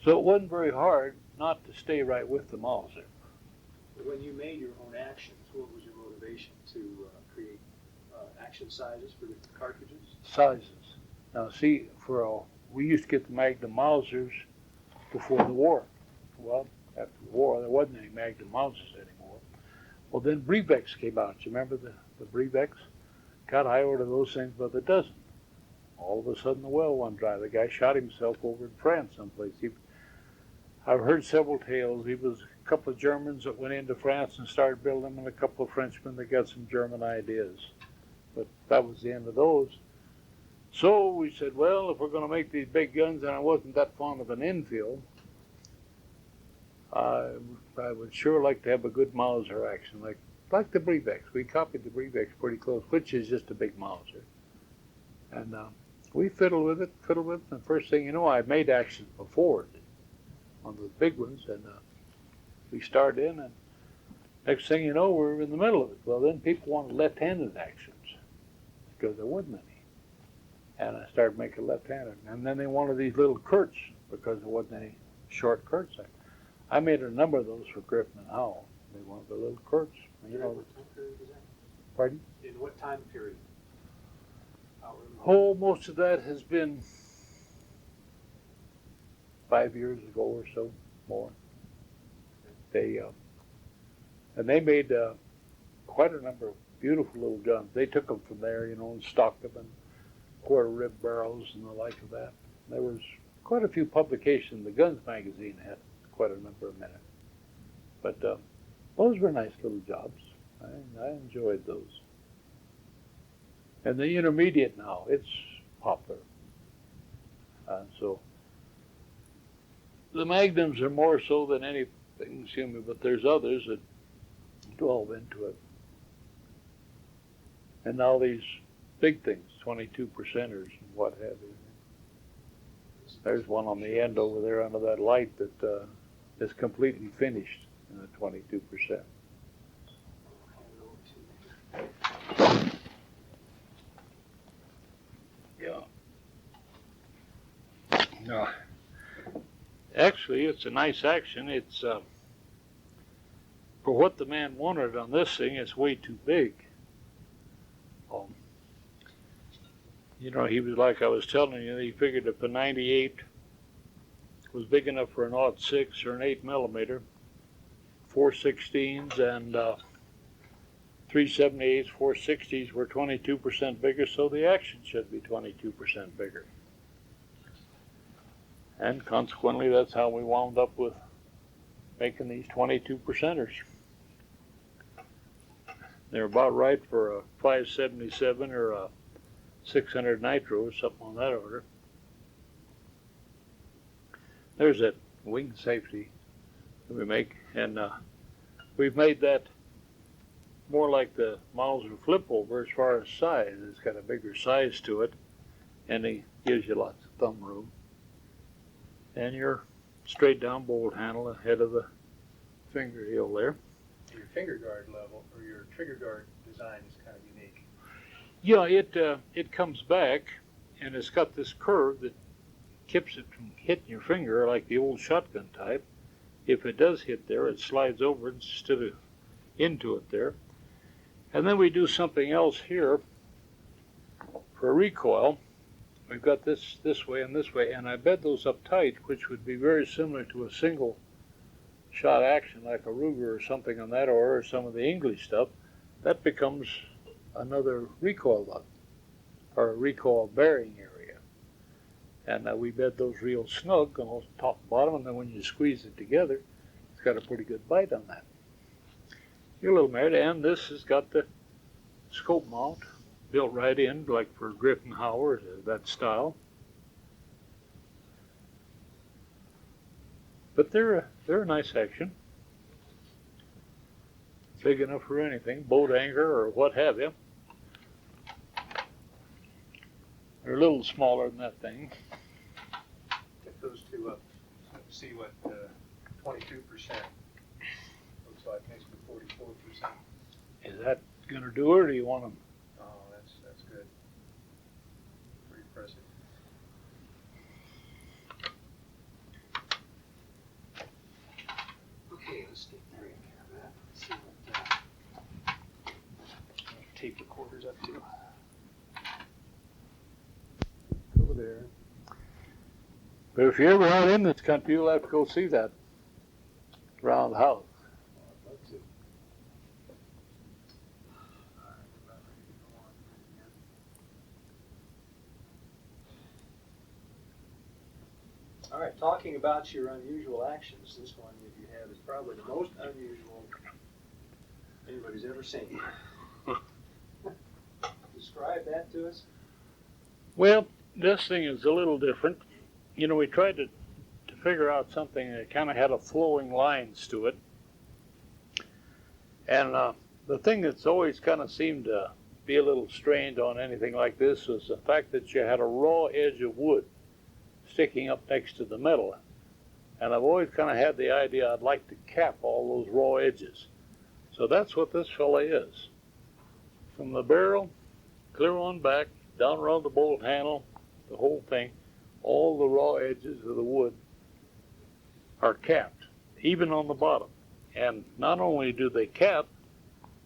So it wasn't very hard not to stay right with the Mauser. When you made your own actions, what was your motivation to create action sizes for different cartridges? Sizes. Now, see, we used to get the Magnum Mausers before the war. Well, after the war, there wasn't any Magnum Mausers anymore. Well, then Brevex came out. You remember the Brevex? God, I ordered those things by the dozen. All of a sudden, the well went dry. The guy shot himself over in France someplace. I've heard several tales. He was a couple of Germans that went into France and started building them, and a couple of Frenchmen that got some German ideas. But that was the end of those. So we said, well, if we're going to make these big guns, and I wasn't that fond of an infill, I would sure like to have a good Mauser action, like the Brevex. We copied the Brevex pretty close, which is just a big Mauser. And we fiddled with it, and the first thing you know, I made actions before on the big ones, and we started in, and next thing you know, we're in the middle of it. Well, then people wanted left-handed actions, because there wasn't any. And I started making left-handed. And then they wanted these little Kurtz, because there wasn't any short Kurtz. I made a number of those for Griffin and Howell. They wanted the little Kurtz. You know, what time period was that? Pardon? In what time period? Oh, most of that has been 5 years ago or so, more. They made quite a number of beautiful little guns. They took them from there, you know, and stocked them in quarter rib barrels and the like of that. There was quite a few publications. The Guns magazine had quite a number of minutes. But those were nice little jobs. I enjoyed those. And the intermediate now, it's popular. So the Magnums are more so than anything human, but there's others that delve into it. And now these big things, 22 percenters and what have you. There's one on the end over there under that light that is completely finished in the 22%. Yeah. No. Actually, it's a nice action. It's for what the man wanted on this thing, it's way too big. You know, he was like I was telling you, he figured if a 98 was big enough for an 06 or an 8 millimeter, 4/16s and .378s, .460s were 22% bigger, so the action should be 22% bigger. And consequently, that's how we wound up with making these 22%ers. They're about right for a 577 or a 600 nitro or something on that order. There's that wing safety that we make, and we've made that more like the Mauser flip over as far as size. It's got a bigger size to it, and it gives you lots of thumb room. And your straight down bolt handle ahead of the finger heel there. Your finger guard level, or your trigger guard design is kind of unique. Yeah, it comes back, and it's got this curve that keeps it from hitting your finger like the old shotgun type. If it does hit there, it slides over instead of into it there. And then we do something else here for recoil. We've got this way and this way, and I bed those up tight, which would be very similar to a single shot action like a Ruger or something on that order, or some of the English stuff. That becomes another recoil nut, or a recoil bearing area. And we bed those real snug on the top and bottom, and then when you squeeze it together, it's got a pretty good bite on that. Your little mare, and this has got the scope mount built right in, like for Griffin Howard, that style. But they're a nice action. Big enough for anything, boat anchor or what have you. They're a little smaller than that thing. Get those two up. See what 22% looks like next to 44%. Is that going to do it, or do you want them? Oh, that's good. Pretty impressive. Okay, let's get there in here, Matt. Let's see what tape recorder's up to. Over there. But if you're ever out in this country, you'll have to go see that round house. I'd love to. All right, we're about ready to go on again. All right, talking about your unusual actions, this one that you have is probably the most unusual anybody's ever seen. Describe that to us. Well, this thing is a little different. You know, we tried to figure out something that kind of had a flowing lines to it. And the thing that's always kind of seemed to be a little strained on anything like this was the fact that you had a raw edge of wood sticking up next to the metal. And I've always kind of had the idea I'd like to cap all those raw edges. So that's what this fella is. From the barrel, clear on back, down around the bolt handle, the whole thing, all the raw edges of the wood are capped, even on the bottom. And not only do they cap,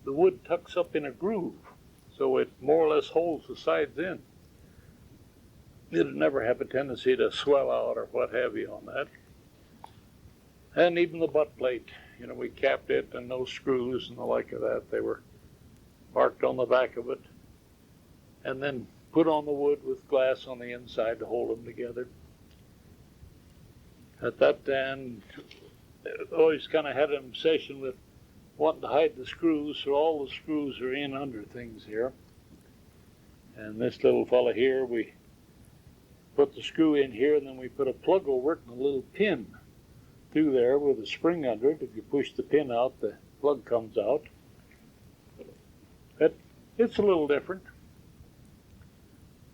the wood tucks up in a groove, so it more or less holds the sides in. It'll never have a tendency to swell out or what have you on that. And even the butt plate, you know, we capped it, and no screws and the like of that. They were marked on the back of it, and then put on the wood with glass on the inside to hold them together. At that end, always kind of had an obsession with wanting to hide the screws, so all the screws are in under things here. And this little fella here, we put the screw in here, and then we put a plug over it and a little pin through there with a spring under it. If you push the pin out, the plug comes out. But it's a little different.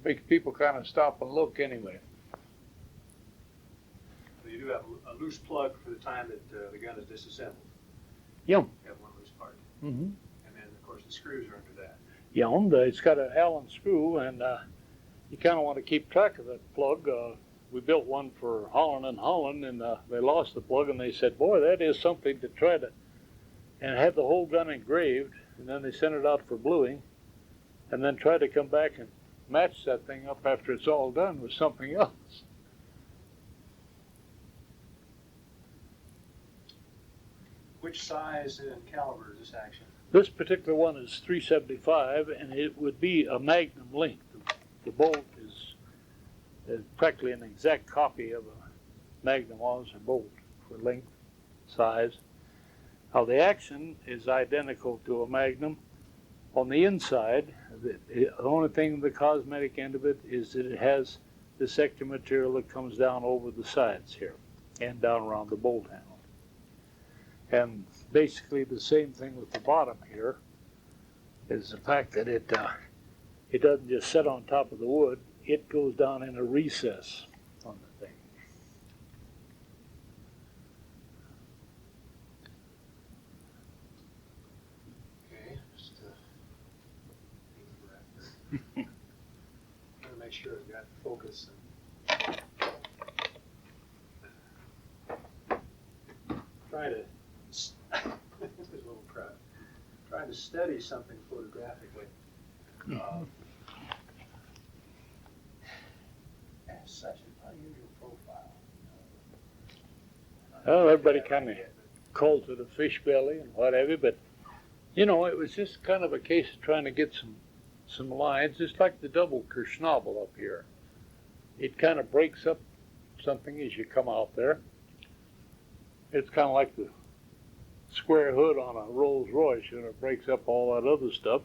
Makes people kind of stop and look anyway. So you do have a loose plug for the time that the gun is disassembled. Yeah. You have one loose part. Mm-hmm. And then, of course, the screws are under that. Yeah, and it's got an Allen screw, and you kind of want to keep track of that plug. We built one for Holland and Holland, and they lost the plug, and they said, boy, that is something to try to, and had the whole gun engraved, and then they sent it out for bluing, and then try to come back and match that thing up after it's all done with something else. Which size and caliber is this action? This particular one is 375, and it would be a magnum length. The bolt is practically an exact copy of a magnum Aussie bolt for length, size. Now the action is identical to a magnum. On the inside, the only thing, the cosmetic end of it, is that it has this extra material that comes down over the sides here and down around the bolt handle. And basically the same thing with the bottom here is the fact that it doesn't just sit on top of the wood, it goes down in a recess on the thing. Okay, just trying to make sure I've got focus. Trying to, this is a little crowd. Trying to study something photographically. Has such an unusual profile. Well, everybody kind of calls it a fish belly and whatever, but you know, it was just kind of a case of trying to get some lines, just like the double Kirschnabel up here. It kind of breaks up something as you come out there. It's kind of like the square hood on a Rolls Royce, you know, it breaks up all that other stuff.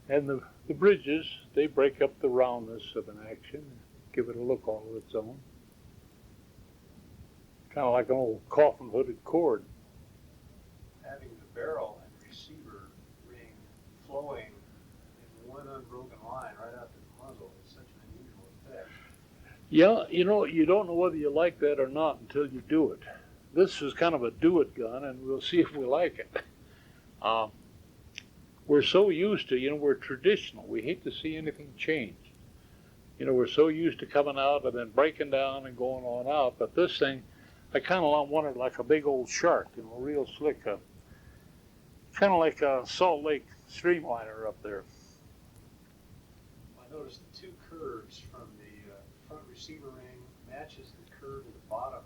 And the bridges, they break up the roundness of an action, give it a look all of its own. Kind of like an old coffin-hooded cord. Having the barrel and receiver ring flowing in one unbroken line right out to the muzzle is such an unusual effect. Yeah, you know, you don't know whether you like that or not until you do it. This is kind of a do-it gun, and we'll see if we like it. We're so used to, you know, we're traditional. We hate to see anything change. You know, we're so used to coming out and then breaking down and going on out, but this thing, I kind of want it like a big old shark, you know, real slick, kind of like a Salt Lake streamliner up there. I noticed the two curves from the front receiver ring matches the curve of the bottom of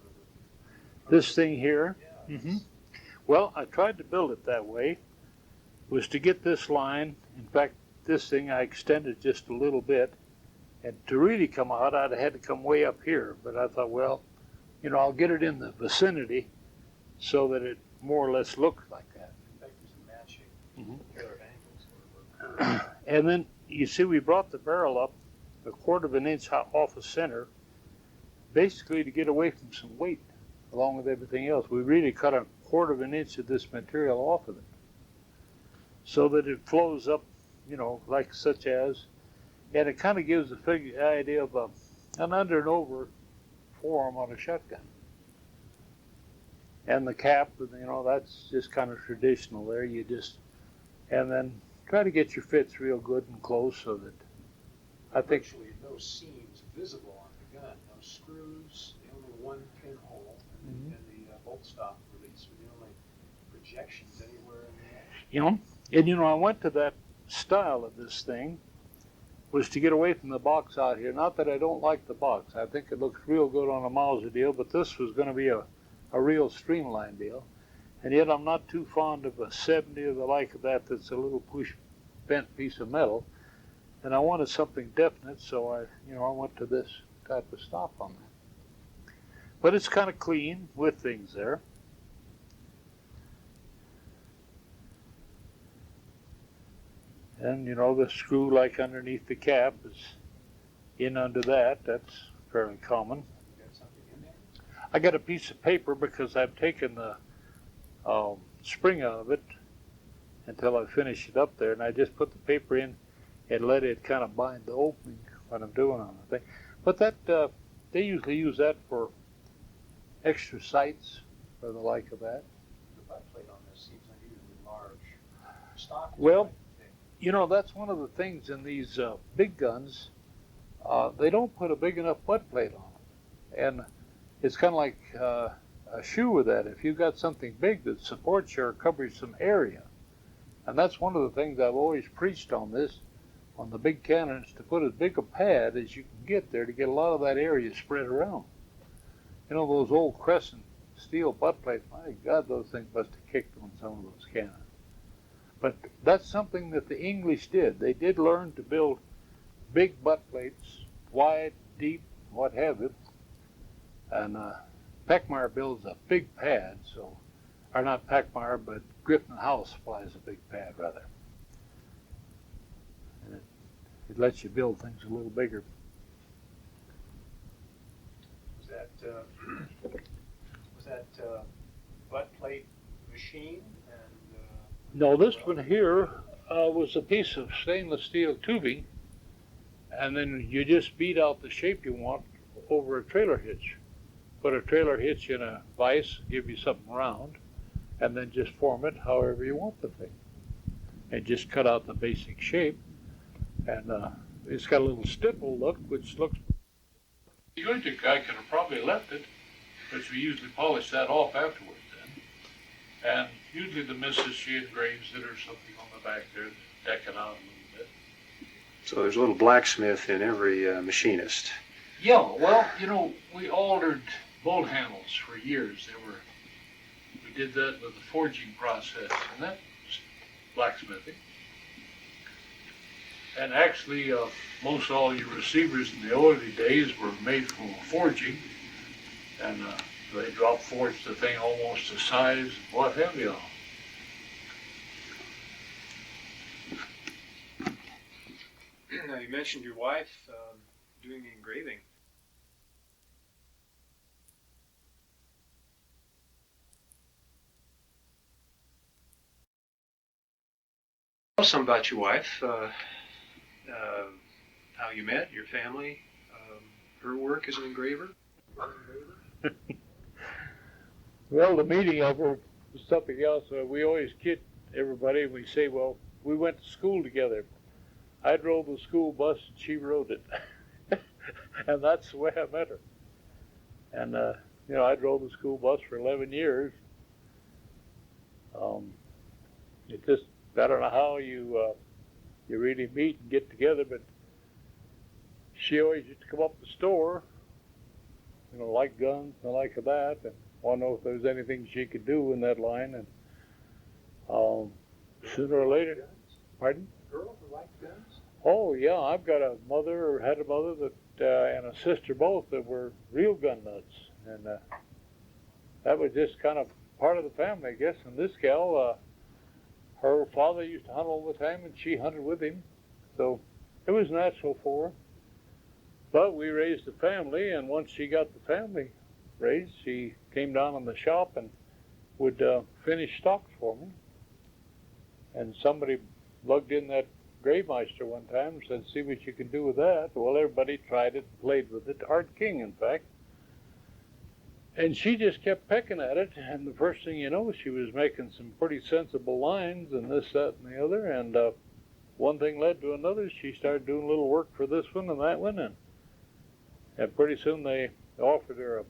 the This thing here, Yeah. Well, I tried to build it that way, was to get this line. In fact, this thing I extended just a little bit, and to really come out, I'd have had to come way up here, but I thought, well, you know, I'll get it in the vicinity so that it more or less looks like that. In fact, there's a matching pair of angles. And then, you see, we brought the barrel up a quarter of an inch off the center, basically to get away from some weight along with everything else. We really cut a quarter of an inch of this material off of it so that it flows up, you know, like such as, and it kind of gives the idea of an under and over form on a shotgun. And the cap, you know, that's just kind of traditional there. You just, and then try to get your fits real good and close so that, I think, Virtually no seams visible on the gun, no screws, the only one pinhole, and the bolt stop release were the only projections anywhere in the action. you know, and you know, I went to that style of this thing was to get away from the box out here. Not that I don't like the box. I think it looks real good on a Mauser deal, but this was going to be a real streamline deal. And yet I'm not too fond of a 70 or the like of that that's a little push bent piece of metal. And I wanted something definite, so I went to this type of stop on that. But it's kind of clean with things there. And, you know, the screw like underneath the cap is in under that. That's fairly common. You got something in there? I got a piece of paper because I've taken the spring out of it until I finish it up there, and I just put the paper in and let it kind of bind the opening when I'm doing on the thing. But that they usually use that for extra sights or the like of that. The butt plate on this seems unusually large. Stock is Well, quite thick. You know, that's one of the things in these big guns. They don't put a big enough butt plate on them. And it's kind of like a shoe with that. If you've got something big that supports you or covers some area, and that's one of the things I've always preached on this, on the big cannons, to put as big a pad as you can get there to get a lot of that area spread around. You know, those old Crescent steel butt plates, my God, those things must have kicked on some of those cannons. But that's something that the English did. They did learn to build big butt plates, wide, deep, what have you. And Peckmeyer builds a big pad, so, or not Peckmeyer, but Griffin House supplies a big pad, rather. And it lets you build things a little bigger. Was that butt plate machine? And No, this one here was a piece of stainless steel tubing, and then you just beat out the shape you want over a trailer hitch. Put a trailer hitch in a vise, give you something round, and then just form it however you want the thing. And just cut out the basic shape, and it's got a little stipple look, which looks... The electric guy could have probably left it, but we usually polish that off afterwards then. And usually the missus, she engraves it or something on the back there to deck it out a little bit. So there's a little blacksmith in every machinist. Yeah, well, you know, we altered bolt handles for years. We did that with the forging process, and that was blacksmithing. And actually, most all your receivers in the early days were made from forging, and they drop forged the thing almost to size, what have you. now you mentioned your wife doing the engraving. Tell us some about your wife, how you met, your family, her work as an engraver. Well, the meeting of her was something else. We always kid everybody, and we say, well, we went to school together. I drove the school bus, and she rode it. And that's the way I met her. And, you know, I drove the school bus for 11 years. It just, I don't know how you really meet and get together, but she always used to come up to the store, you know, like guns and like that, and want to know if there was anything she could do in that line. And sooner or later, pardon? Girl who liked guns? Oh yeah, I've got a mother, or had a mother that, and a sister both that were real gun nuts, and that was just kind of part of the family, I guess. And this gal, her father used to hunt all the time, and she hunted with him, so it was natural for her. But we raised a family, and once she got the family raised, she came down on the shop and would finish stocks for me. And somebody lugged in that Gravemeister one time and said, see what you can do with that. Well, everybody tried it, played with it, Art King, in fact. And she just kept pecking at it, and the first thing you know, she was making some pretty sensible lines and this, that, and the other, and one thing led to another. She started doing a little work for this one and that one, and pretty soon they offered her a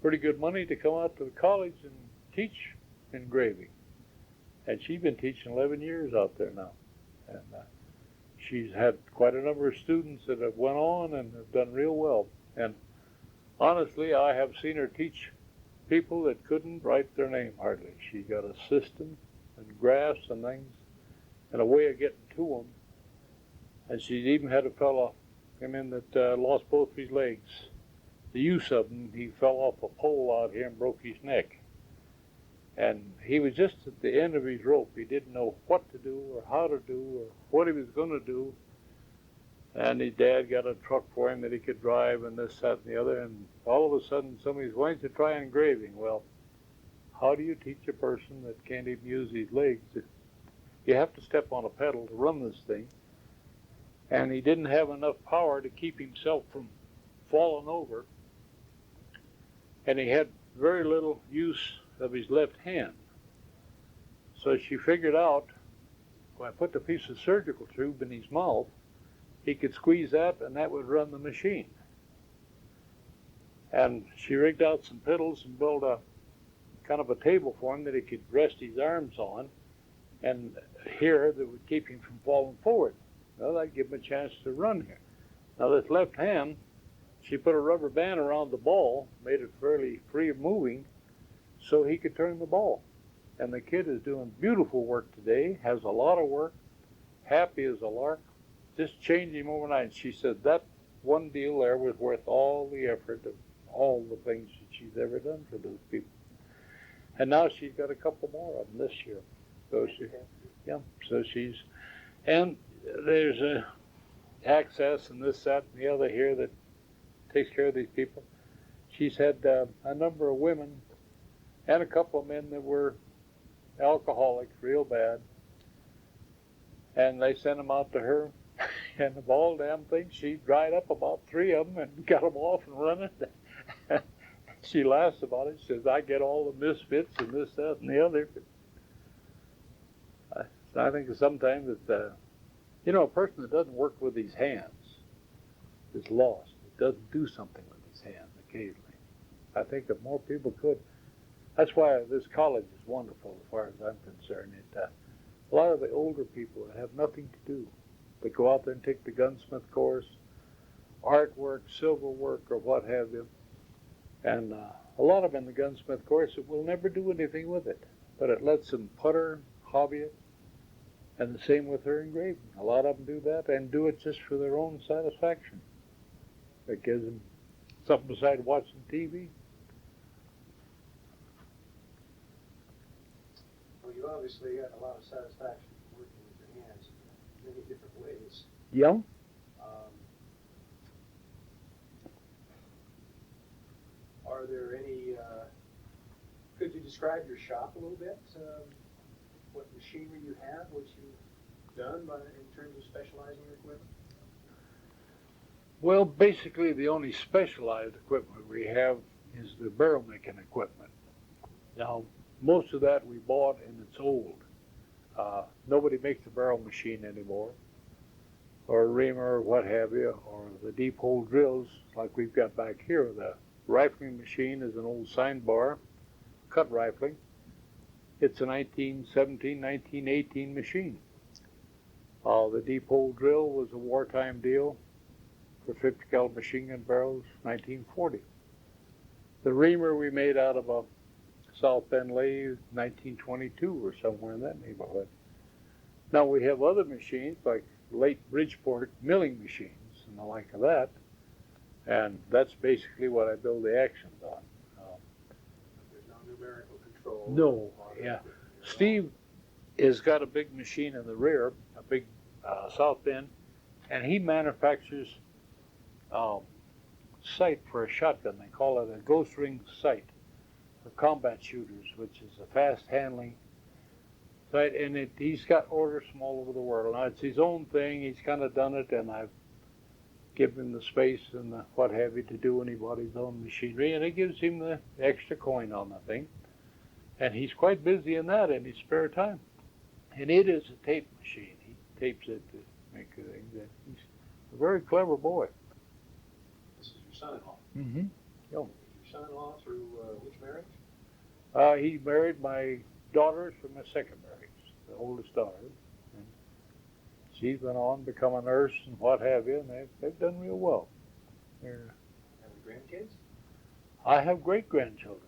pretty good money to come out to the college and teach engraving. And she's been teaching 11 years out there now. And she's had quite a number of students that have went on and have done real well. And honestly, I have seen her teach people that couldn't write their name hardly. She got a system and graphs and things and a way of getting to them. And she's even had a fellow come in that lost both of his legs. The use of them, he fell off a pole out here and broke his neck. And he was just at the end of his rope. He didn't know what to do or how to do or what he was going to do. And his dad got a truck for him that he could drive and this, that, and the other. And all of a sudden, somebody's wanting to try engraving. Well, how do you teach a person that can't even use his legs? You have to step on a pedal to run this thing. And he didn't have enough power to keep himself from falling over. And he had very little use of his left hand. So she figured out, when I put the piece of surgical tube in his mouth, he could squeeze that and that would run the machine. And she rigged out some pedals and built a kind of a table for him that he could rest his arms on, and here that would keep him from falling forward. Well, that'd give him a chance to run here. Now this left hand, she put a rubber band around the ball, made it fairly free of moving, so he could turn the ball. And the kid is doing beautiful work today, has a lot of work, happy as a lark, just changed him overnight. And she said that one deal there was worth all the effort of all the things that she's ever done for those people. And now she's got a couple more of them this year. So she's, and there's a access and this, that, and the other here that takes care of these people. She's had a number of women and a couple of men that were alcoholics, real bad, and they sent them out to her, and of all damn things, she dried up about 3 of them and got them off and running. She laughs about it. She says, I get all the misfits and this, that, and the other. I think sometimes that, a person that doesn't work with his hands is lost. It doesn't do something with his hands occasionally. I think that more people could. That's why this college is wonderful as far as I'm concerned. A lot of the older people that have nothing to do, they go out there and take the gunsmith course, artwork, silverwork, or what have you. And a lot of them in the gunsmith course will never do anything with it, but it lets them putter, hobby it, and the same with her engraving. A lot of them do that and do it just for their own satisfaction. It gives them something besides watching TV. Well, you obviously got a lot of satisfaction working with your hands in many different ways. Yeah. Are there any, could you describe your shop a little bit? What machinery you have, what you've done in terms of specializing your equipment? Well, basically the only specialized equipment we have is the barrel making equipment. Now, most of that we bought and it's old. Nobody makes a barrel machine anymore, or a reamer, or what have you, or the deep hole drills like we've got back here. The rifling machine is an old sign bar, cut rifling. It's a 1917, 1918 machine. The deep hole drill was a wartime deal for 50 caliber machine gun barrels, 1940. The reamer we made out of a South Bend lathe, 1922 or somewhere in that neighborhood. Now we have other machines like late Bridgeport milling machines and the like of that, and that's basically what I build the actions on. There's no numerical control. No, yeah. Steve has got a big machine in the rear, a big South Bend, and he manufactures sight for a shotgun. They call it a ghost ring sight for combat shooters, which is a fast handling sight, and he's got orders from all over the world. Now it's his own thing. He's kind of done it, and I've given him the space and the what have you to do when he bought his own machinery, and it gives him the extra coin on the thing. And he's quite busy in that in his spare time. And it is a tape machine. He tapes it to make things. He's a very clever boy. This is your son-in-law. Mm-hmm. Your son-in-law through which marriage? He married my daughters from my second marriage, the oldest daughter. And she's been on to become a nurse and what have you, and they've done real well. Have you grandkids? I have great-grandchildren.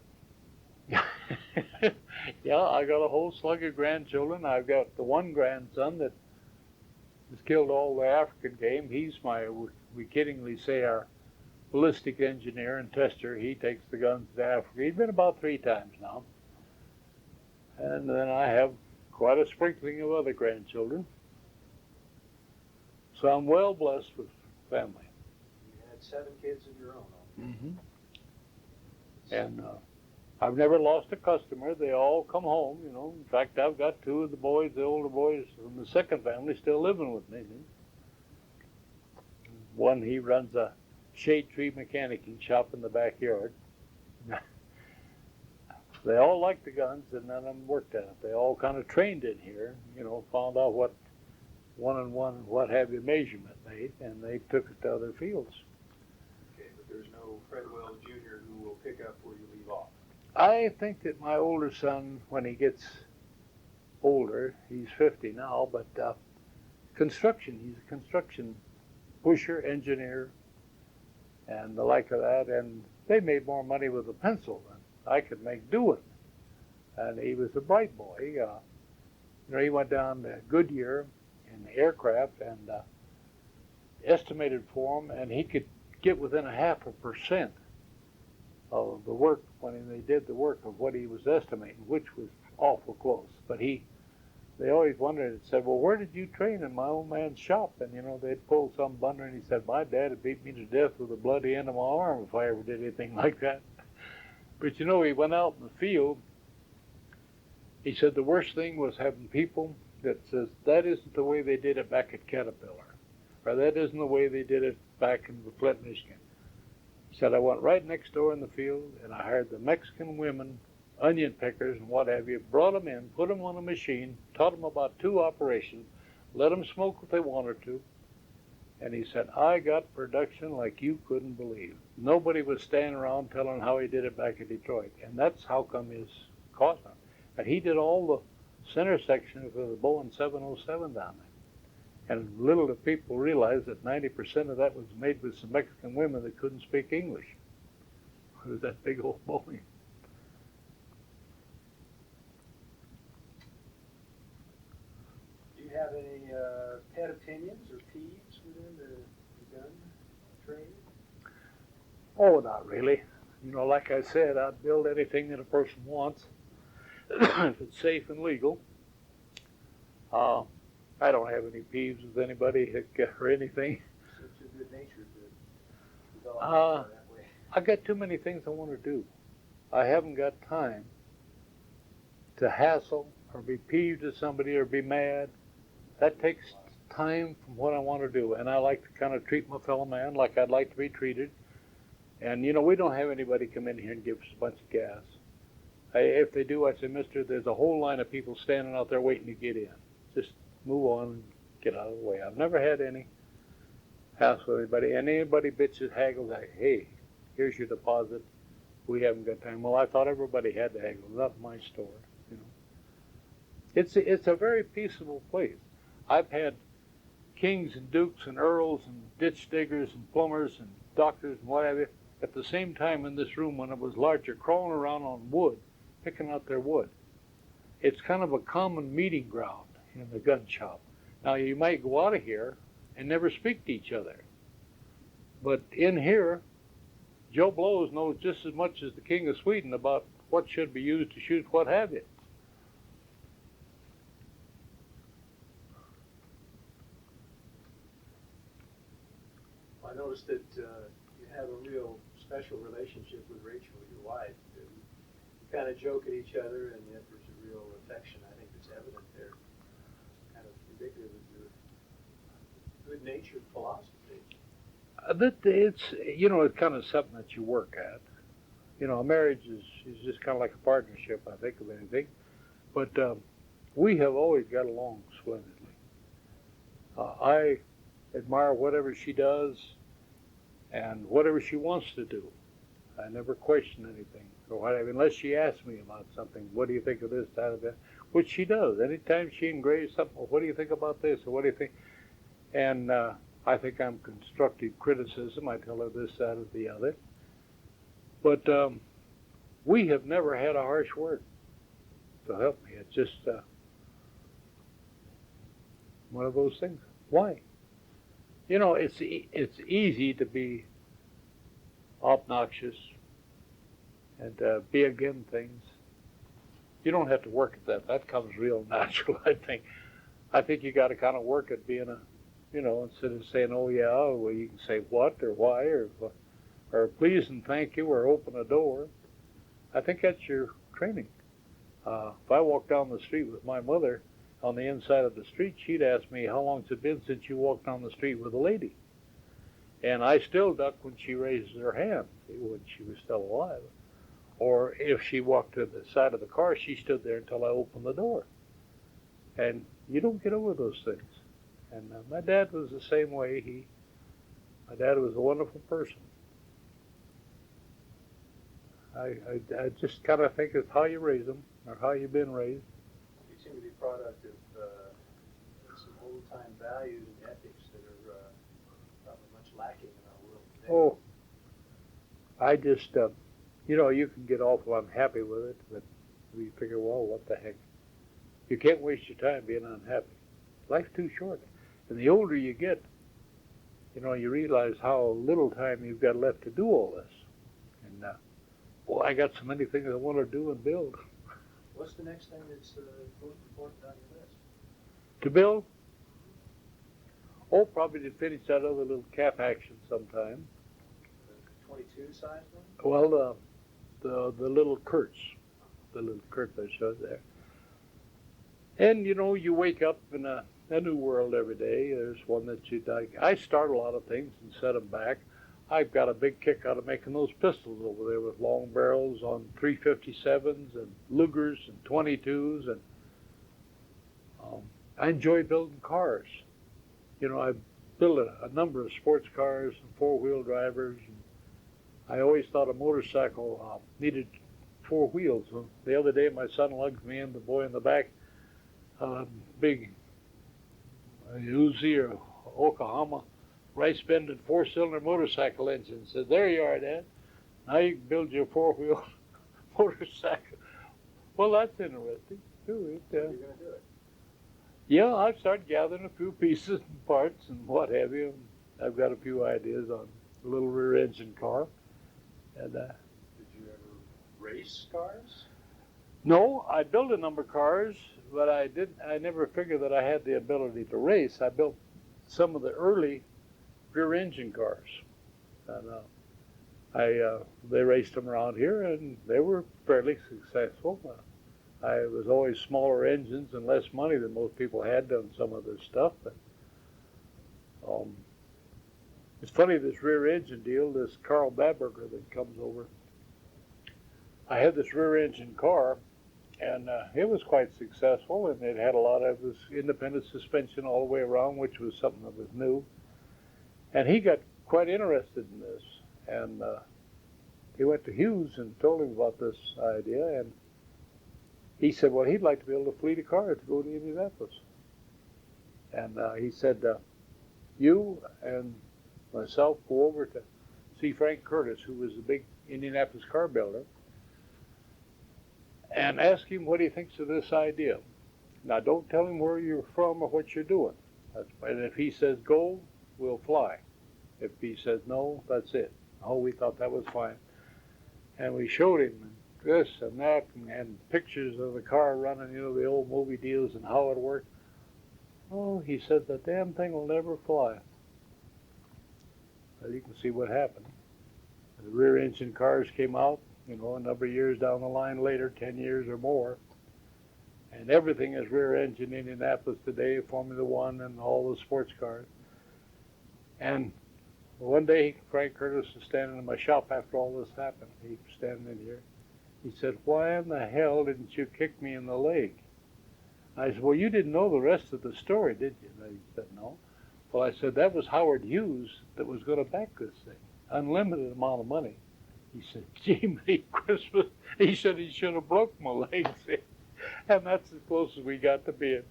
Yeah, I got a whole slug of grandchildren. I've got the one grandson that has killed all the African game. He's we kiddingly say, our ballistic engineer and tester. He takes the guns to Africa. He's been about 3 times now. And then I have quite a sprinkling of other grandchildren. So I'm well blessed with family. You had 7 kids of your own. Mm-hmm. And I've never lost a customer. They all come home, In fact, I've got 2 of the boys, the older boys from the second family, still living with me. One, he runs a shade tree mechanicing shop in the backyard. They all like the guns, and none of them worked at it. They all kind of trained in here, found out what 1-on-1 what have you measurement made, and they took it to other fields. Okay, but there's no Fred Wells Jr. who will pick up where you leave off. I think that my older son, when he gets older, he's 50 now, but he's a construction pusher, engineer, and the like of that, and they made more money with a pencil than I could make doing. And he was a bright boy. He went down to Goodyear in the aircraft and estimated for him, and he could get within 0.5% of the work when they did the work of what he was estimating, which was awful close. But they always wondered and said, well, where did you train? In my old man's shop. And, they'd pull some bundle, and he said, my dad had beat me to death with the bloody end of my arm if I ever did anything like that. But, he went out in the field. He said the worst thing was having people that says, that isn't the way they did it back at Caterpillar, or that isn't the way they did it back in Flint, Michigan. He said, I went right next door in the field, and I hired the Mexican women, onion pickers and what have you, brought them in, put them on a machine, taught them about 2 operations, let them smoke if they wanted to. And he said, I got production like you couldn't believe. Nobody was standing around telling how he did it back in Detroit. And that's how come his cost. And he did all the center section of the Boeing 707 down there. And little did people realize that 90% of that was made with some Mexican women that couldn't speak English. It was that big old Boeing. Do you have any pet opinions or peeves within the gun trade? Oh, not really. Like I said, I'd build anything that a person wants if it's safe and legal. I don't have any peeves with anybody or anything. Such a good nature to develop that way. I got too many things I want to do. I haven't got time to hassle or be peeved at somebody or be mad. That takes time from what I want to do, and I like to kind of treat my fellow man like I'd like to be treated. And we don't have anybody come in here and give us a bunch of gas. If they do, I say, mister, there's a whole line of people standing out there waiting to get in. Just move on and get out of the way. I've never had any hassle with anybody. And anybody bitches, haggles, like, hey, here's your deposit. We haven't got time. Well, I thought everybody had to haggle. Not my store, It's a very peaceable place. I've had kings and dukes and earls and ditch diggers and plumbers and doctors and whatever at the same time in this room when it was larger, crawling around on wood, picking out their wood. It's kind of a common meeting ground in the gun shop. Now, you might go out of here and never speak to each other. But in here, Joe Blows knows just as much as the King of Sweden about what should be used to shoot what have you. I noticed that you have a real special relationship with Rachel, your wife. You kind of joke at each other, and yet there's a real affection. I think that's evident there. Kind of indicative of your good-natured philosophy. It's kind of something that you work at. A marriage is just kind of like a partnership, I think, of anything. But we have always got along splendidly. I admire whatever she does and whatever she wants to do. I never question anything, or whatever, unless she asks me about something. What do you think of this, that, or that? Which she does. Anytime she engraves something, well, what do you think about this, or what do you think? And I think I'm constructive criticism. I tell her this, that, or the other. But we have never had a harsh word. So help me. It's just one of those things. Why? It's easy to be obnoxious and be against things. You don't have to work at that. That comes real natural, I think. I think you got to kind of work at being instead of saying, oh, yeah, well, you can say what or why or please and thank you or open a door. I think that's your training. If I walked down the street with my mother on the inside of the street, she'd ask me, how long's it been since you walked down the street with a lady? And I still duck when she raises her hand, when she was still alive. Or if she walked to the side of the car, she stood there until I opened the door. And you don't get over those things. And my dad was the same way. My dad was a wonderful person. I just kind of think it's how you raise them, or how you've been raised. You seem to be a product of some old-time values and ethics that are probably much lacking in our world today. Oh, I just, you can get awful unhappy with it, but you figure, well, what the heck? You can't waste your time being unhappy. Life's too short. And the older you get, you realize how little time you've got left to do all this. And, well, I got so many things I want to do and build. What's the next thing that's most important on your list? To build? Oh, probably to finish that other little cap action sometime. The 22 size one? Well, the little Kurtz. The little Kurtz I showed there. And, you wake up in a new world every day. There's one that you like. I start a lot of things and set them back. I've got a big kick out of making those pistols over there with long barrels on 357s and Lugers and 22s. And I enjoy building cars. I built a number of sports cars and four-wheel drivers. And I always thought a motorcycle needed four wheels. Well, the other day, my son lugged me in, the boy in the back, big Uzi or Oklahoma rice-bended four-cylinder motorcycle engine. Said, "There you are, Dad. Now you can build your four-wheel motorcycle." Well, that's interesting, too. You're going to do it. Yeah, I've started gathering a few pieces and parts and what have you. I've got a few ideas on a little rear-engine car. And Did you ever race cars? no, I built a number of cars, but I never figured that I had the ability to race. I built some of the early rear-engine cars. And they raced them around here, and they were fairly successful. I was always smaller engines and less money than most people had on some of this stuff. But it's funny, this rear-engine deal, this Carl Baberger that comes over. I had this rear-engine car, and it was quite successful, and it had a lot of this independent suspension all the way around, which was something that was new. And he got quite interested in this, and he went to Hughes and told him about this idea, and he said, well, he'd like to be able to fleet a car to go to Indianapolis. And he said, you and myself go over to see Frank Curtis, who was the big Indianapolis car builder, and ask him what he thinks of this idea. Now, don't tell him where you're from or what you're doing. And if he says go, we'll fly. If he says no, that's it. Oh, we thought that was fine. And we showed him this and that, and pictures of the car running, the old movie deals and how it worked. Oh, he said, the damn thing will never fly. Well, you can see what happened. The rear-engine cars came out, a number of years down the line later, 10 years or more. And everything is rear-engine in Indianapolis today, Formula One and all the sports cars. And one day, Frank Curtis was standing in my shop after all this happened. He was standing in here. He said, why in the hell didn't you kick me in the leg? I said, well, you didn't know the rest of the story, did you? And he said, no. Well, I said, that was Howard Hughes that was going to back this thing. Unlimited amount of money. He said, gee, Merry Christmas. He said he should have broke my legs. And that's as close as we got to being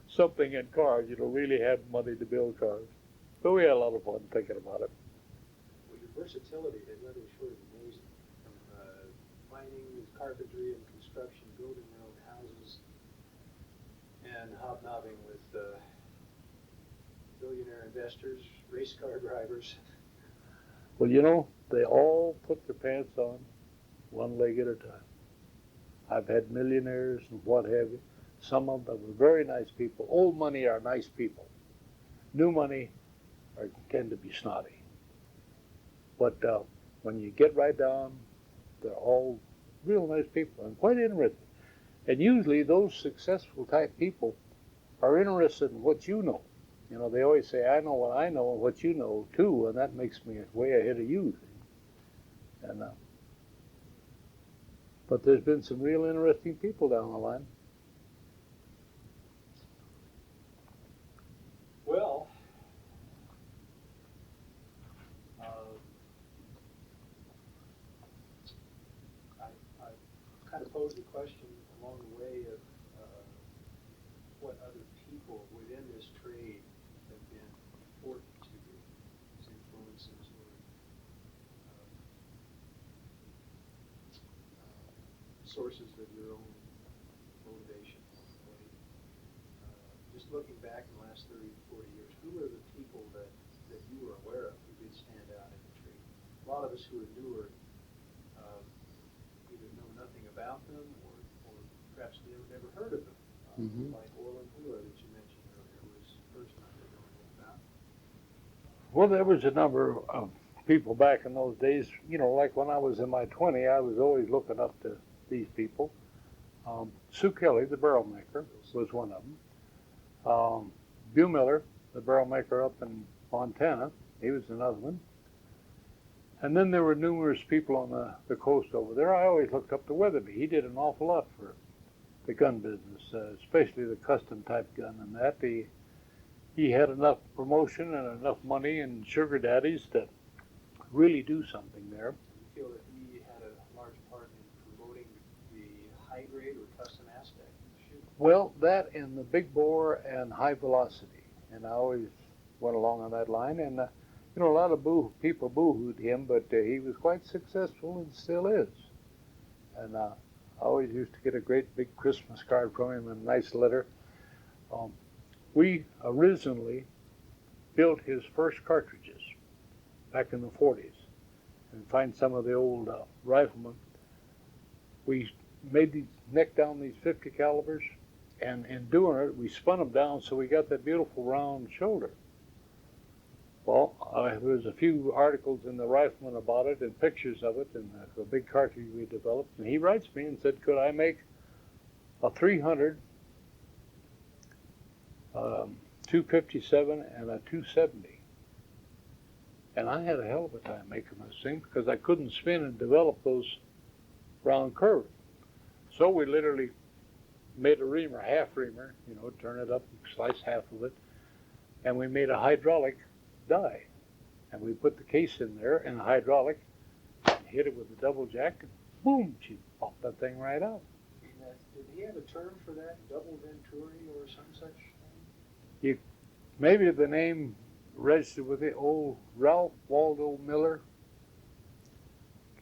something in cars, really had money to build cars. But we had a lot of fun thinking about it. Well, your versatility is nothing short of amazing. Mining, carpentry, and construction, building your own houses, and hobnobbing with billionaire investors, race car drivers. Well, they all put their pants on one leg at a time. I've had millionaires and what have you. Some of them were very nice people. Old money are nice people. New money tend to be snotty. But when you get right down, they're all real nice people and quite interesting. And usually those successful type people are interested in what you know. They always say, I know what I know and what you know too, and that makes me way ahead of you. And but there's been some real interesting people down the line. Well, I kind of posed the question along the way of what other people within this trade have been important to you as influences or sources of your own motivation. Just looking back in the last 30 to 40 years, who are the people that you were aware of who did stand out in the trade? A lot of us who are newer either know nothing about them or perhaps never heard of them. Like Orland Wheeler that you mentioned earlier was the first time I know anything about. Well, there was a number of people back in those days. You know, like when I was in my 20s, I was always looking up to these people. Sue Kelly, the barrel maker, was one of them. Bill Miller, the barrel maker up in Montana, he was another one. And then there were numerous people on the coast over there. I always looked up to Weatherby. He did an awful lot for the gun business, especially the custom type gun and that. He had enough promotion and enough money and sugar daddies to really do something there. You feel that he had a large part in promoting the high grade or custom aspect of the shoot? Well, that and the big bore and high velocity. And I always went along on that line. And, you know, a lot of people boo-hooed him, but he was quite successful and still is. And I always used to get a great big Christmas card from him and a nice letter. We originally built his first cartridges back in the 40s. And find some of the old riflemen. We made these, neck down these 50 calibers, and in doing it, we spun them down so we got that beautiful round shoulder. Well, there was a few articles in the Rifleman about it and pictures of it and the big cartridge we developed. And he writes me and said, could I make a 300, 257, and a 270? And I had a hell of a time making this thing because I couldn't spin and develop those round curves. So we literally made a reamer, half reamer, you know, turn it up, slice half of it, and we made a hydraulic die. And we put the case in there and a hydraulic, and hit it with a double jack, and boom, she popped that thing right out. Did he have a term for that, double venturi or some such thing? Maybe the name registered with it. Old Ralph Waldo Miller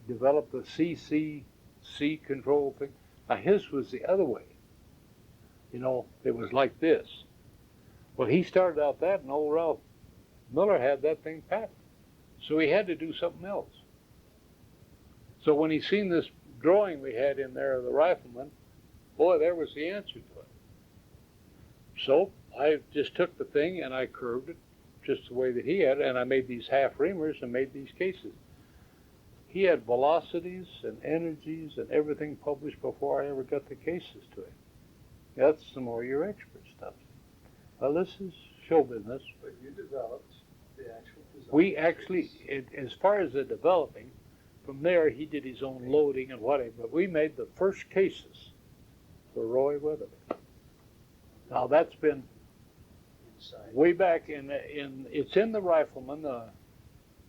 developed the CCC control thing. Now his was the other way. You know, it was like this. Well, he started out that, and old Ralph Miller had that thing patented. So he had to do something else. So when he seen this drawing we had in there of the rifleman, boy, there was the answer to it. So I just took the thing and I curved it just the way that he had, and I made these half reamers and made these cases. He had velocities and energies and everything published before I ever got the cases to him. That's some more your expert stuff. Well, this is show business. But you developed the actual design. We actually, as far as the developing, from there he did his own loading and whatever, but we made the first cases for Roy Weatherby. Now that's been way back it's in the Rifleman,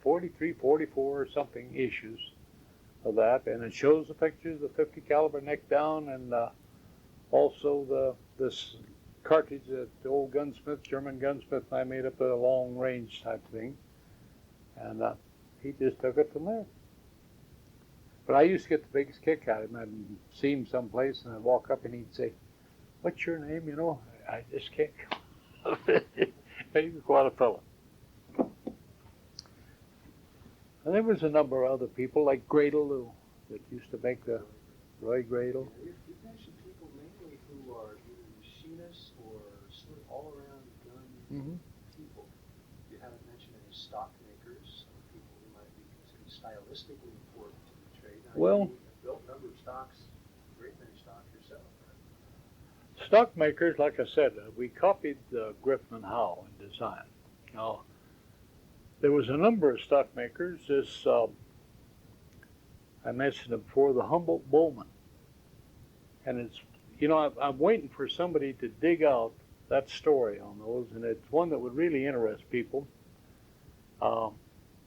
43, 44 or something issues of that, and it shows the pictures of the 50 caliber neck down, and also this cartridge that the old gunsmith, German gunsmith, and I made up a long range type thing, and he just took it from there. But I used to get the biggest kick out of him. I'd see him someplace, and I'd walk up, and he'd say, "What's your name?" You know, I just can't. He was quite a fella. And there was a number of other people, like Gradle, that used to make the Roy Gradle. You've mentioned people mainly who are either machinists or sort of all-around gun people. You haven't mentioned any stock makers, some people who might be considered stylistically important to the trade. Now, Well, you've built a number of stocks, a great many stocks yourself, right? Stock makers, like I said, we copied Griffin and Howe in design. Now, there was a number of stock makers. This, I mentioned it before, the Humboldt Bowman. And it's, you know, I'm waiting for somebody to dig out that story on those, and it's one that would really interest people.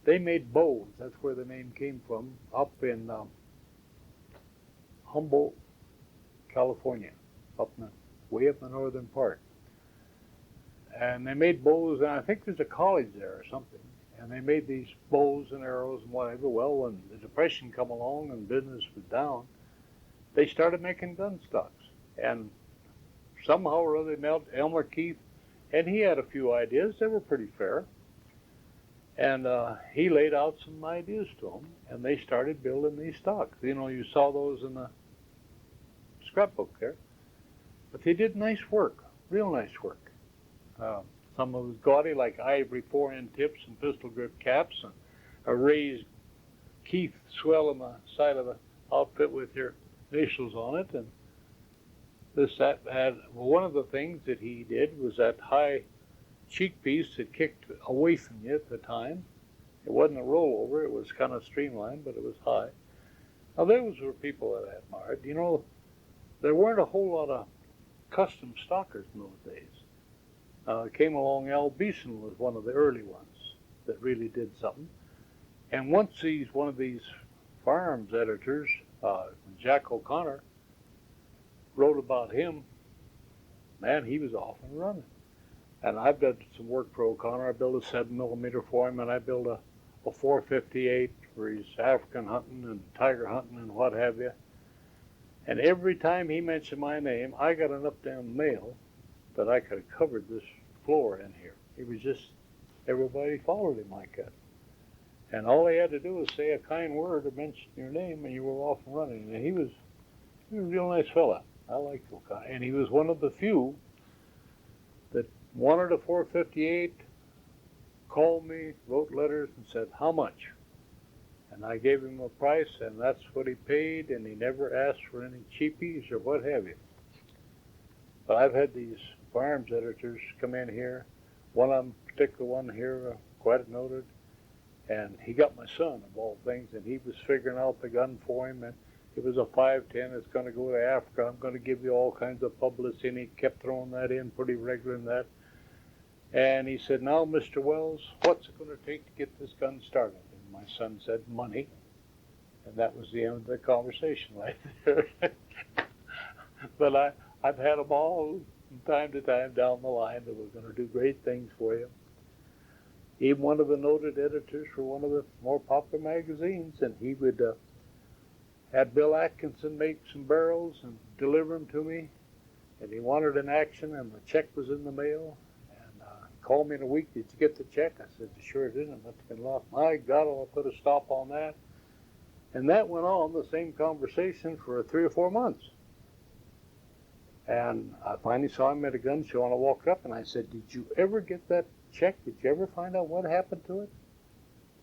They made bows. That's where the name came from, up in Humboldt, California, way up in the northern part. And they made bows, and I think there's a college there or something. And they made these bows and arrows and whatever. Well, when the Depression come along and business was down, they started making gun stocks. And somehow or other, Elmer Keith, and he had a few ideas. They were pretty fair. And he laid out some ideas to them, and they started building these stocks. You know, you saw those in the scrapbook there. But they did nice work, real nice work. Some of it was gaudy, like ivory 4-end tips and pistol grip caps, and a raised Keith swell on the side of the outfit with your initials on it. And that had, well, one of the things that he did was that high cheek piece that kicked away from you at the time. It wasn't a rollover, it was kind of streamlined, but it was high. Now, those were people that I admired. You know, there weren't a whole lot of custom stockers in those days. Came along, Al Beeson was one of the early ones that really did something. And once one of these firearms editors, Jack O'Connor, wrote about him, man, he was off and running. And I've done some work for O'Connor. I built a 7mm for him, and I built a 458 where he's African hunting and tiger hunting and what have you. And every time he mentioned my name, I got enough damn mail that I could have covered this floor in here. It was just, everybody followed him like that. And all he had to do was say a kind word or mention your name, and you were off and running. And he was a real nice fella. I liked O'Connor. And he was one of the few that wanted a 458, called me, wrote letters, and said, how much? And I gave him a price, and that's what he paid, and he never asked for any cheapies or what have you. But I've had these firearms editors come in here. One of them, particular one here, quite noted, and he got my son, of all things, and he was figuring out the gun for him, and it was a 510, it's going to go to Africa, I'm going to give you all kinds of publicity, and he kept throwing that in pretty regular in that. And he said, now, Mr. Wells, what's it going to take to get this gun started? And my son said, money. And that was the end of the conversation right there. But I've had them all from time to time down the line that were going to do great things for you. Even one of the noted editors for one of the more popular magazines, and he would had Bill Atkinson make some barrels and deliver them to me, and he wanted an action, and the check was in the mail, and called me in a week, did you get the check? I said, sure didn't, it must have been lost. My God, I'll put a stop on that. And that went on, the same conversation, for 3 or 4 months. And I finally saw him at a gun show, and I walked up, and I said, did you ever get that check? Did you ever find out what happened to it?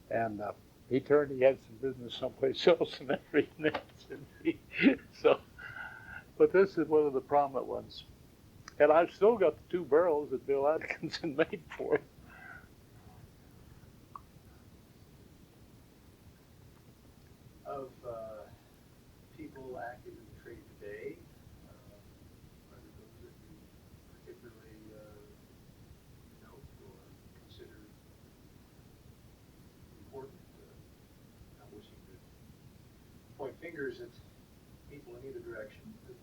And he turned, he had some business someplace else and everything else. So, but this is one of the prominent ones. And I've still got the 2 barrels that Bill Atkinson made for him. Of people active in the trade today, are there those that you particularly note or consider important? Not wishing to point fingers at people in either direction. But,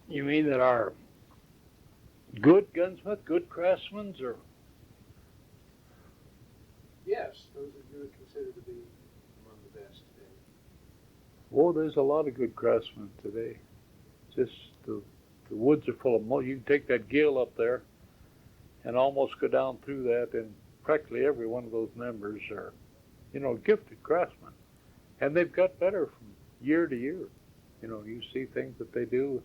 You mean that are good gunsmith, good craftsmen, or? yes, those that you would consider to be among the best today. Oh, there's a lot of good craftsmen today. Just the woods are full of you can take that gill up there and almost go down through that, and practically every one of those members are, gifted craftsmen. And they've got better from year to year. You see things that they do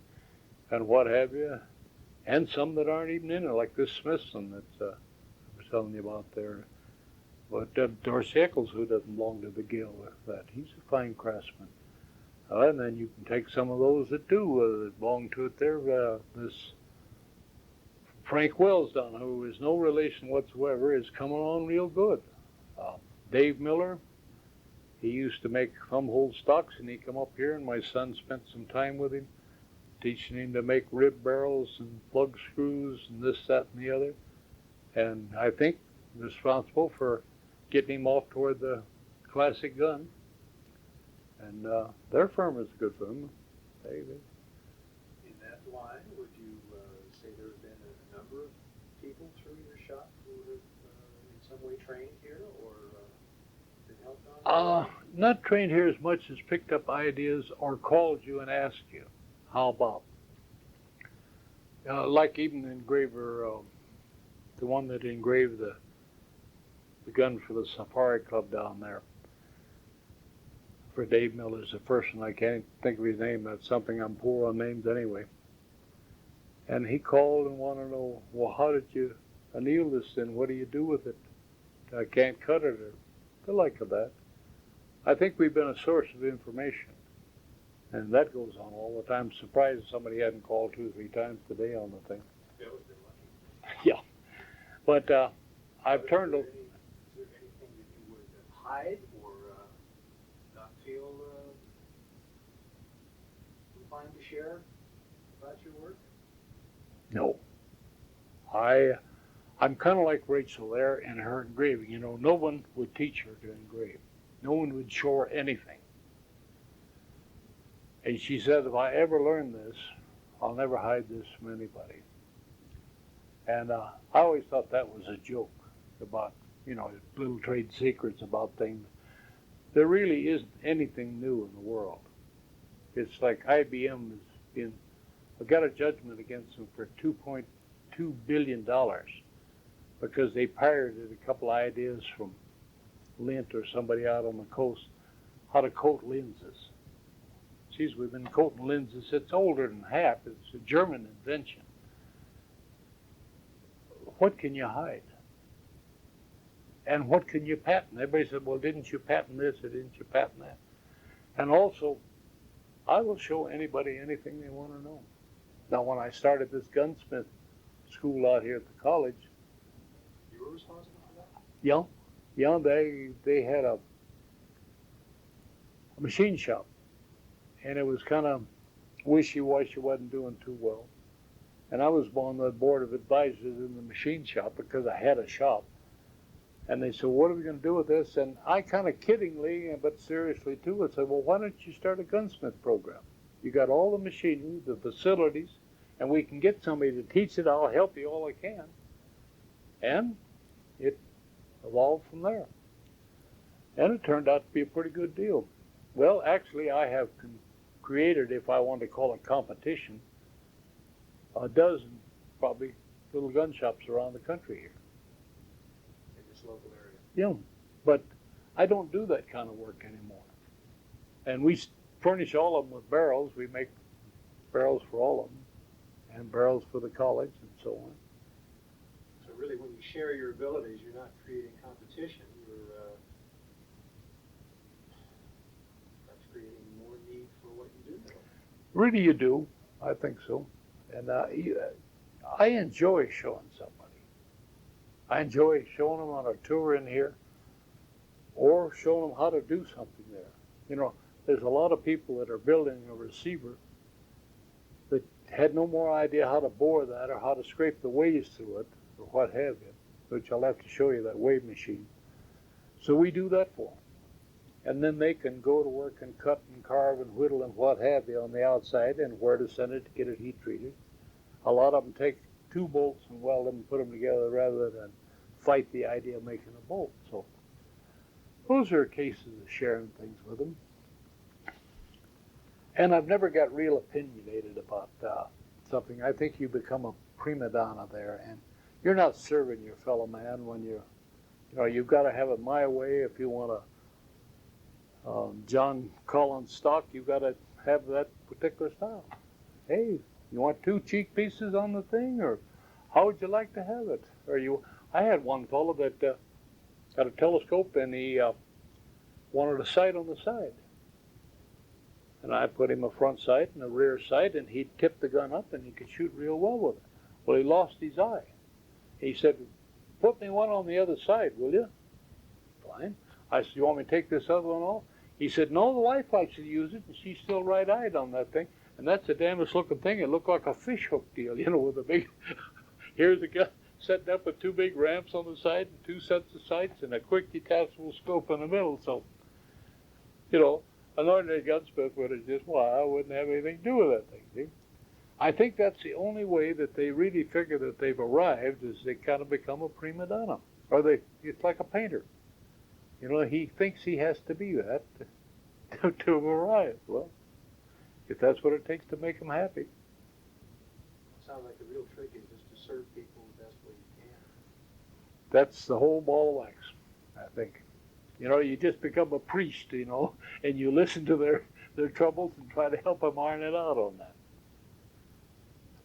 and what have you, and some that aren't even in it, like this Smithson that I was telling you about there. But Dorsey Eccles, who doesn't belong to the Guild, he's a fine craftsman. And then you can take some of those that do that belong to it there. This Frank Wells down, who is no relation whatsoever, is coming on real good. Dave Miller, he used to make thumb-hole stocks, and he come up here, and my son spent some time with him, teaching him to make rib barrels and plug screws and this, that, and the other. And I think responsible for getting him off toward the classic gun. And their firm is a good firm. They In that line, would you say there have been a number of people through your shop who have in some way trained here or been helped on? not trained here as much as picked up ideas or called you and asked you, how about? Like even the engraver, the one that engraved the gun for the Safari Club down there. For Dave Miller's the first one. I can't think of his name. That's something, I'm poor on names anyway. And he called and wanted to know, well, how did you anneal this thing? What do you do with it? I can't cut it, or the like of that. I think we've been a source of information, and that goes on all the time. I'm surprised somebody hadn't called 2 or 3 times today on the thing. Yeah, we've been lucky. Yeah, but I've turned. Is there anything that you would hide or not feel inclined to share about your work? No, I'm kind of like Rachel there in her engraving. You know, no one would teach her to engrave. No one would show her anything. And she said, if I ever learn this, I'll never hide this from anybody. And I always thought that was a joke about, you know, little trade secrets about things. There really isn't anything new in the world. It's like IBM got a judgment against them for $2.2 billion because they pirated a couple ideas from Lint or somebody out on the coast, how to coat lenses. Geez, we've been coating lenses. It's older than half. It's a German invention. What can you hide? And what can you patent? Everybody said, well, didn't you patent this or didn't you patent that? And also, I will show anybody anything they want to know. Now, when I started this gunsmith school out here at the college, You were responsible for that? yeah, they had a machine shop, and it was kind of wishy-washy, wasn't doing too well. And I was on the board of advisors in the machine shop because I had a shop. And they said, what are we going to do with this? And I kind of kiddingly, but seriously too, I said, well, why don't you start a gunsmith program? You got all the machinery, the facilities, and we can get somebody to teach it. I'll help you all I can. And it evolved from there. And it turned out to be a pretty good deal. Well, actually, I have created, if I want to call it competition, a dozen, probably, little gun shops around the country here. In this local area? Yeah, but I don't do that kind of work anymore. And we furnish all of them with barrels. We make barrels for all of them, and barrels for the college and so on. So really, when you share your abilities, you're not creating competition. You're perhaps creating more need for what you do. Really, you do. I think so. And I enjoy showing somebody. I enjoy showing them on a tour in here or showing them how to do something there. You know, there's a lot of people that are building a receiver that had no more idea how to bore that or how to scrape the waves through it or what have you, which I'll have to show you that wave machine. So we do that for them. And then they can go to work and cut and carve and whittle and what have you on the outside and where to send it to get it heat treated. A lot of them take 2 bolts and weld them and put them together rather than fight the idea of making a bolt. So those are cases of sharing things with them. And I've never got real opinionated about something. I think you become a prima donna there, and you're not serving your fellow man when you've got to have it my way. If you want a John Collins stock, you've got to have that particular style. Hey, you want 2 cheek pieces on the thing, or how would you like to have it? I had one fellow that got a telescope, and he wanted a sight on the side. And I put him a front sight and a rear sight, and he tipped the gun up, and he could shoot real well with it. Well, he lost his eye. He said, put me one on the other side, will you? Fine. I said, you want me to take this other one off? He said, no, the wife likes to use it, and she's still right-eyed on that thing. And that's the damnedest looking thing. It looked like a fish hook deal, with a big, here's a gun setting up with 2 big ramps on the side and 2 sets of sights and a quick detachable scope in the middle. So, an ordinary gunsmith would have just, I wouldn't have anything to do with that thing, see? I think that's the only way that they really figure that they've arrived is they kind of become a prima donna. Or it's like a painter. You know, he thinks he has to be that to arrive. Well, if that's what it takes to make him happy. Sounds like the real trick is just to serve people the best way you can. That's the whole ball of wax, I think. You know, you just become a priest, you know, and you listen to their troubles and try to help them iron it out on that.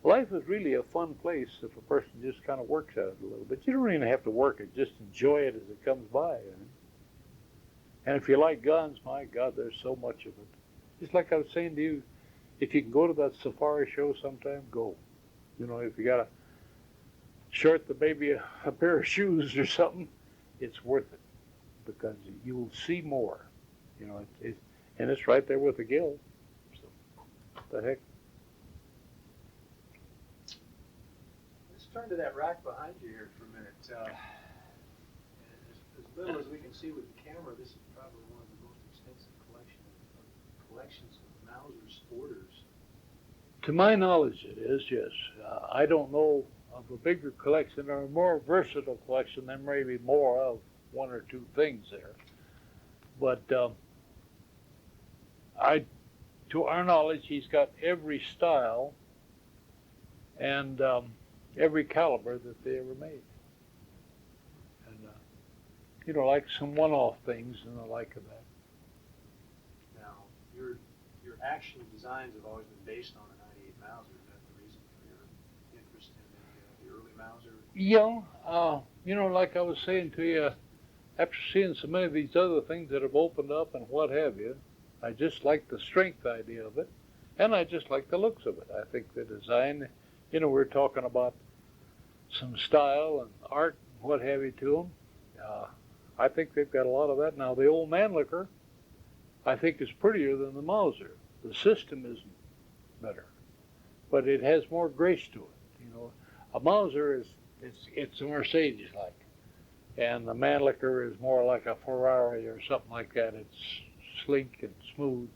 Life is really a fun place if a person just kind of works at it a little bit. You don't even have to work it, just enjoy it as it comes by. You know? And if you like guns, my God, there's so much of it. Just like I was saying to you, if you can go to that safari show sometime, go. You know, if you got to short the baby a pair of shoes or something, it's worth it because you'll see more. You know, and it's right there with the guild. So, what the heck? Let's turn to that rack behind you here for a minute. As little as we can see with the camera, this is probably one of the most extensive collections of Mauser sporters. To my knowledge, it is, yes. I don't know of a bigger collection or a more versatile collection than maybe more of one or two things there. But to our knowledge, he's got every style and every caliber that they ever made. And, you know, like some one-off things and the like of that. Now, your action designs have always been based on a 98 Mauser. Is that the reason for your interest in the early Mauser? Yeah, you know, like I was saying to you, after seeing so many of these other things that have opened up and what have you, I just like the strength idea of it, and I just like the looks of it. I think the design, you know, we're talking about some style and art and what have you to them. I think they've got a lot of that. Now, the old Mannlicher, I think, is prettier than the Mauser. The system isn't better, but it has more grace to it. You know, a Mauser it's a Mercedes-like, and the Mannlicher is more like a Ferrari or something like that. It's sleek and smooth,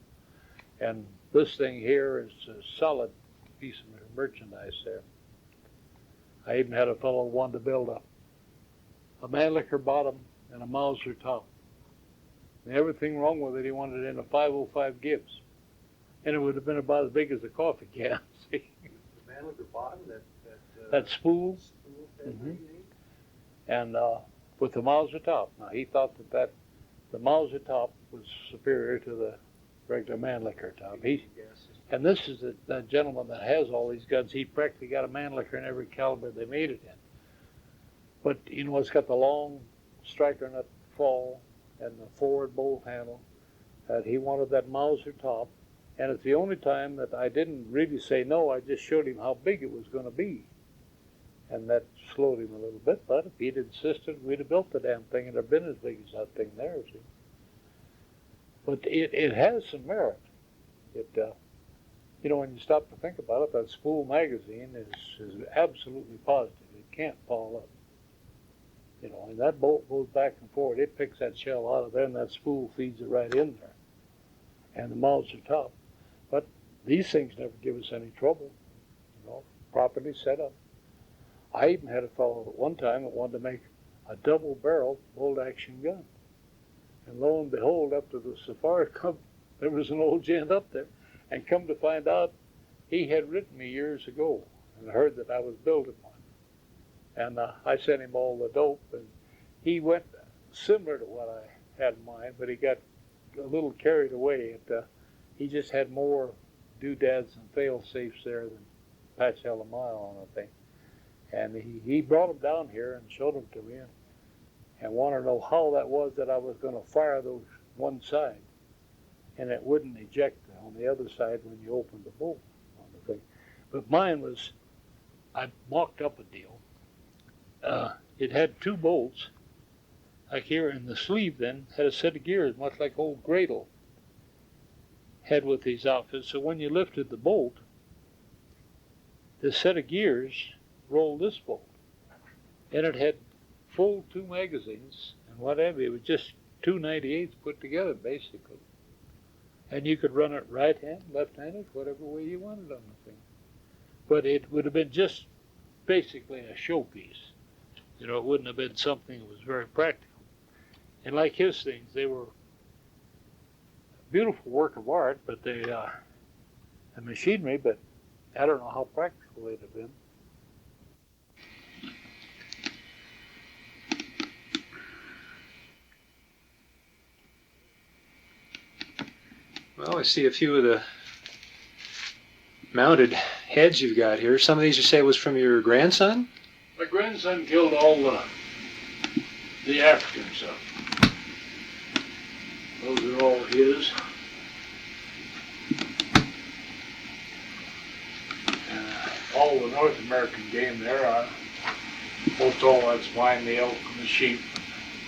and this thing here is a solid piece of merchandise there. I even had a fellow who wanted to build a Mannlicher bottom and a Mauser top. And everything wrong with it, he wanted it in a 505 Gibbs. And it would have been about as big as a coffee can. See? The Mannlicher bottom, That spool. Mm-hmm. And with the Mauser top. Now, he thought that the Mauser top was superior to the regular Mannlicher top. And this is the gentleman that has all these guns. He practically got a Mannlicher in every caliber they made it in. But, you know, it's got the long striker nut fall and the forward bolt handle. And he wanted that Mauser top. And it's the only time that I didn't really say no. I just showed him how big it was going to be. And that slowed him a little bit. But if he'd insisted, we'd have built the damn thing and it'd have been as big as that thing there, see. But it has some merit. You know, when you stop to think about it, that spool magazine is absolutely positive. It can't fall up. You know, and that bolt goes back and forward. It picks that shell out of there, and that spool feeds it right in there. And the Mauser top. But these things never give us any trouble. You know, properly set up. I even had a fellow at one time that wanted to make a double-barrel bolt-action gun. And lo and behold, up to the Safari Club, there was an old gent up there. And come to find out, he had written me years ago and heard that I was building one. And I sent him all the dope, and he went similar to what I had in mind, but he got a little carried away. He just had more doodads and fail-safes there than Patch held a mile on, I think. And he brought them down here and showed them to me and wanted to know how that was that I was going to fire those one side. And it wouldn't eject on the other side when you opened the bolt on the thing. But mine was, I mocked up a deal. It had two bolts, like here in the sleeve then, had a set of gears, much like old Gradle had with these outfits. So when you lifted the bolt, the set of gears rolled this bolt. And it had full two magazines and whatever. It was just two 98s put together, basically. And you could run it right-handed, left-handed, whatever way you wanted on the thing. But it would have been just basically a showpiece. You know, it wouldn't have been something that was very practical. And like his things, they were a beautiful work of art, but they, the machinery, but I don't know how practical they'd have been. Well, I see a few of the mounted heads you've got here. Some of these you say was from your grandson? My grandson killed all the African stuff. Those are all his. All the North American game there, most all that's mine, the elk and the sheep,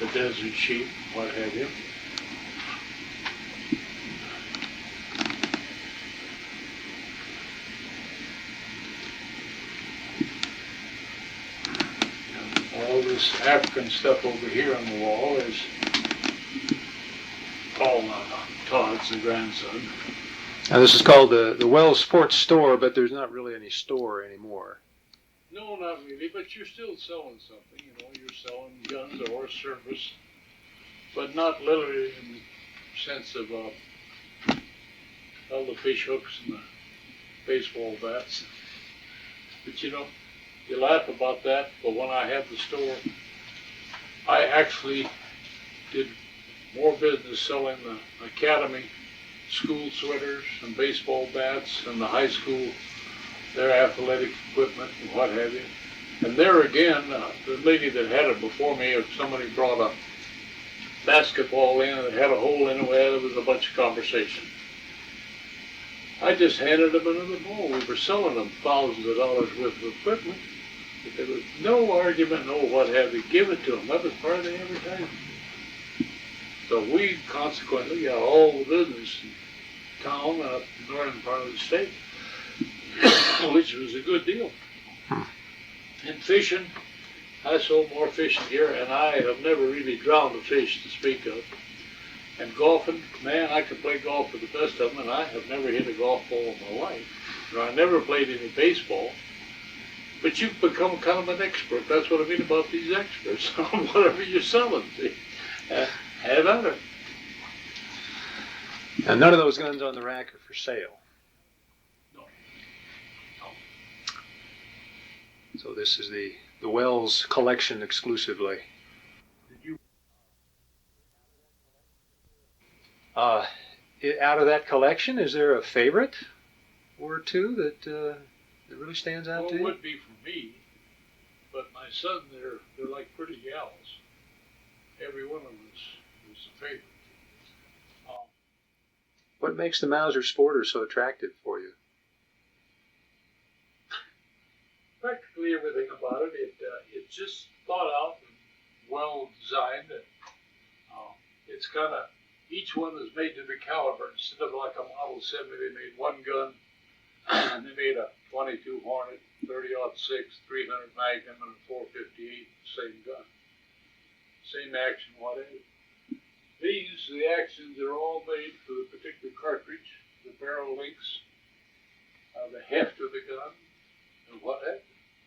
the desert sheep, what have you. All this African stuff over here on the wall is all Todd's, the grandson. Now this is called the Wells Sports Store, but there's not really any store anymore. No, not really, but you're still selling something, you know, you're selling guns or service, but not literally in the sense of all the fish hooks and the baseball bats. But you know, you laugh about that, but when I had the store, I actually did more business selling the academy school sweaters and baseball bats and the high school, their athletic equipment and what have you. And there again, the lady that had it before me, if somebody brought a basketball in and it had a hole in it, well, there was a bunch of conversation. I just handed them another ball. We were selling them thousands of dollars worth of equipment. But there was no argument, no what have you. Give it to them. That was part of the advertising. So we consequently got all the business in town up in the northern part of the state, which was a good deal. And fishing, I sold more fishing gear, and I have never really drowned a fish to speak of. And golfing, man, I could play golf with the best of them, and I have never hit a golf ball in my life. You know, I never played any baseball. But you've become kind of an expert. That's what I mean about these experts. Whatever you're selling, see. Have at it. Now none of those guns on the rack are for sale. No. So this is the Wells collection exclusively. Did you? Out of that collection, is there a favorite or two that really stands out Well, to it you? would be for me, but my son, they're like pretty gals. Every one of them is a favorite. What makes the Mauser Sporter so attractive for you? Practically everything about it. It's just thought out and well designed. And, it's kind of, each one is made to the caliber. Instead of like a Model 70, they made one gun, and they made a 22 Hornet, 30-06, 300 Magnum, and a 458, same gun. Same action, whatever. These, the actions, are all made for the particular cartridge, the barrel lengths, the heft of the gun, and whatever.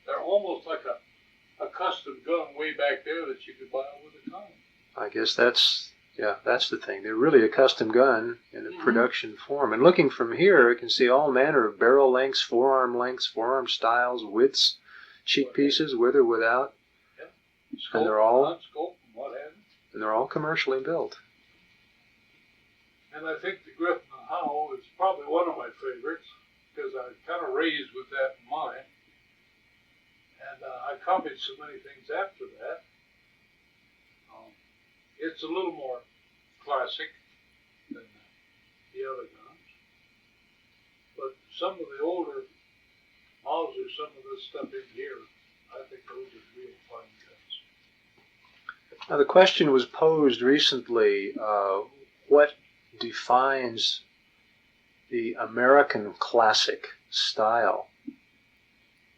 They're almost like a custom gun way back there that you could buy with a gun. I guess that's the thing. They're really a custom gun in a production form. And looking from here, I can see all manner of barrel lengths, forearm styles, widths, cheek pieces, with or without. Yeah. Scope, And they're all non-scope, and what have you. And they're all commercially built. And I think the Griffin and Howe is probably one of my favorites because I kind of raised with that in mind. And I copied so many things after that. It's a little more classic than the other guns. But some of the older Mauser, some of this stuff in here, I think those are real fine guns. Now the question was posed recently, what defines the American classic style?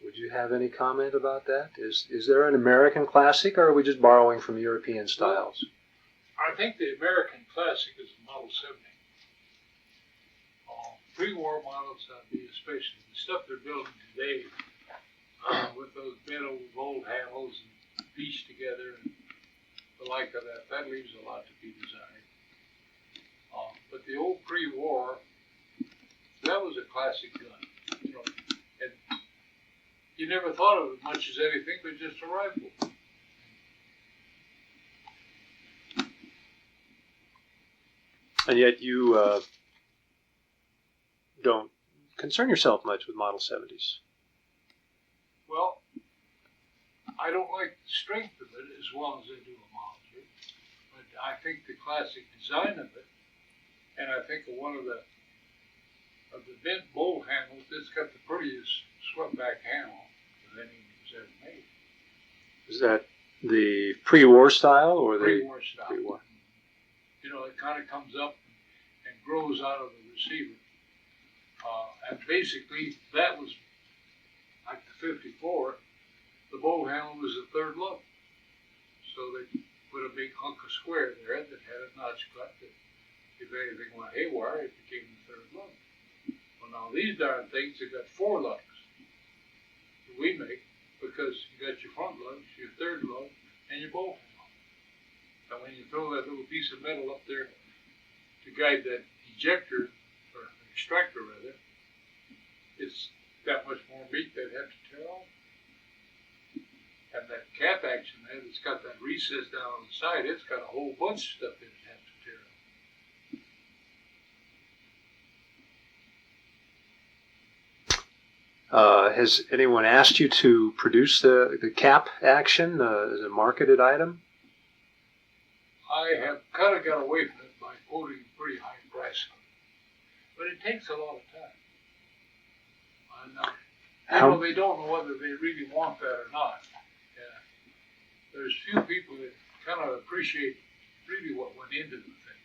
Would you have any comment about that? Is there an American classic, or are we just borrowing from European styles? I think the American classic is the Model 70. Pre-war models, especially the stuff they're building today, with those bent old handles and pieced together, and the like of that. That leaves a lot to be desired. But the old pre-war, that was a classic gun, you know, and you never thought of it much as anything but just a rifle. And yet you don't concern yourself much with Model 70s. Well, I don't like the strength of it as well as I do a Mauser, but I think the classic design of it, and I think of one of the bent bolt handles, it's got the prettiest swept back handle that any was ever made. Is that the pre-war style or the Pre-war style. pre-war? You know, it kind of comes up and grows out of the receiver. And basically, that was like the 54. The bolt handle was the third lug. So they put a big hunk of square there that had a notch cut that if anything went haywire, it became the third lug. Well, now these darn things have got 4 lugs that we make because you got your front lugs, your third lug, and your bolt handle. And when you throw that little piece of metal up there to guide that ejector, or extractor rather, it's that much more meat they'd have to tear off. And that cap action there that's got that recess down on the side, it's got a whole bunch of stuff in it have to tear off. Has anyone asked you to produce the cap action as a marketed item? I have kind of got away from it by quoting a pretty high price on it. But it takes a lot of time. And, you know, they don't know whether they really want that or not. There's few people that kind of appreciate really what went into the thing.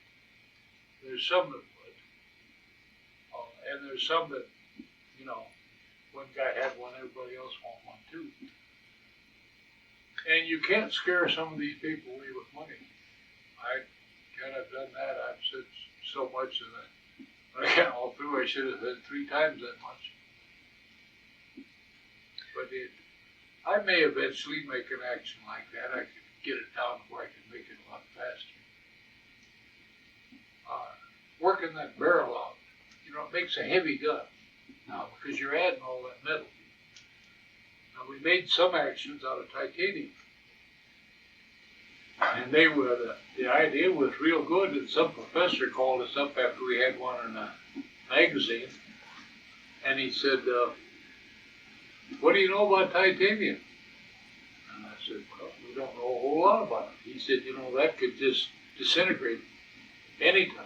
There's some that would. And there's some that, you know, one guy had one, everybody else want one too. And you can't scare some of these people away with money. I kind of done that. I've said so much that when I got all through, I should have said 3 times that much. But I may eventually make an action like that. I could get it down where I can make it a lot faster. Working that barrel out, you know, it makes a heavy gun now because you're adding all that metal. Now we made some actions out of titanium. And they were, the idea was real good, and some professor called us up after we had one in a magazine, and he said, what do you know about titanium? And I said, well, we don't know a whole lot about it. He said, you know, that could just disintegrate anytime.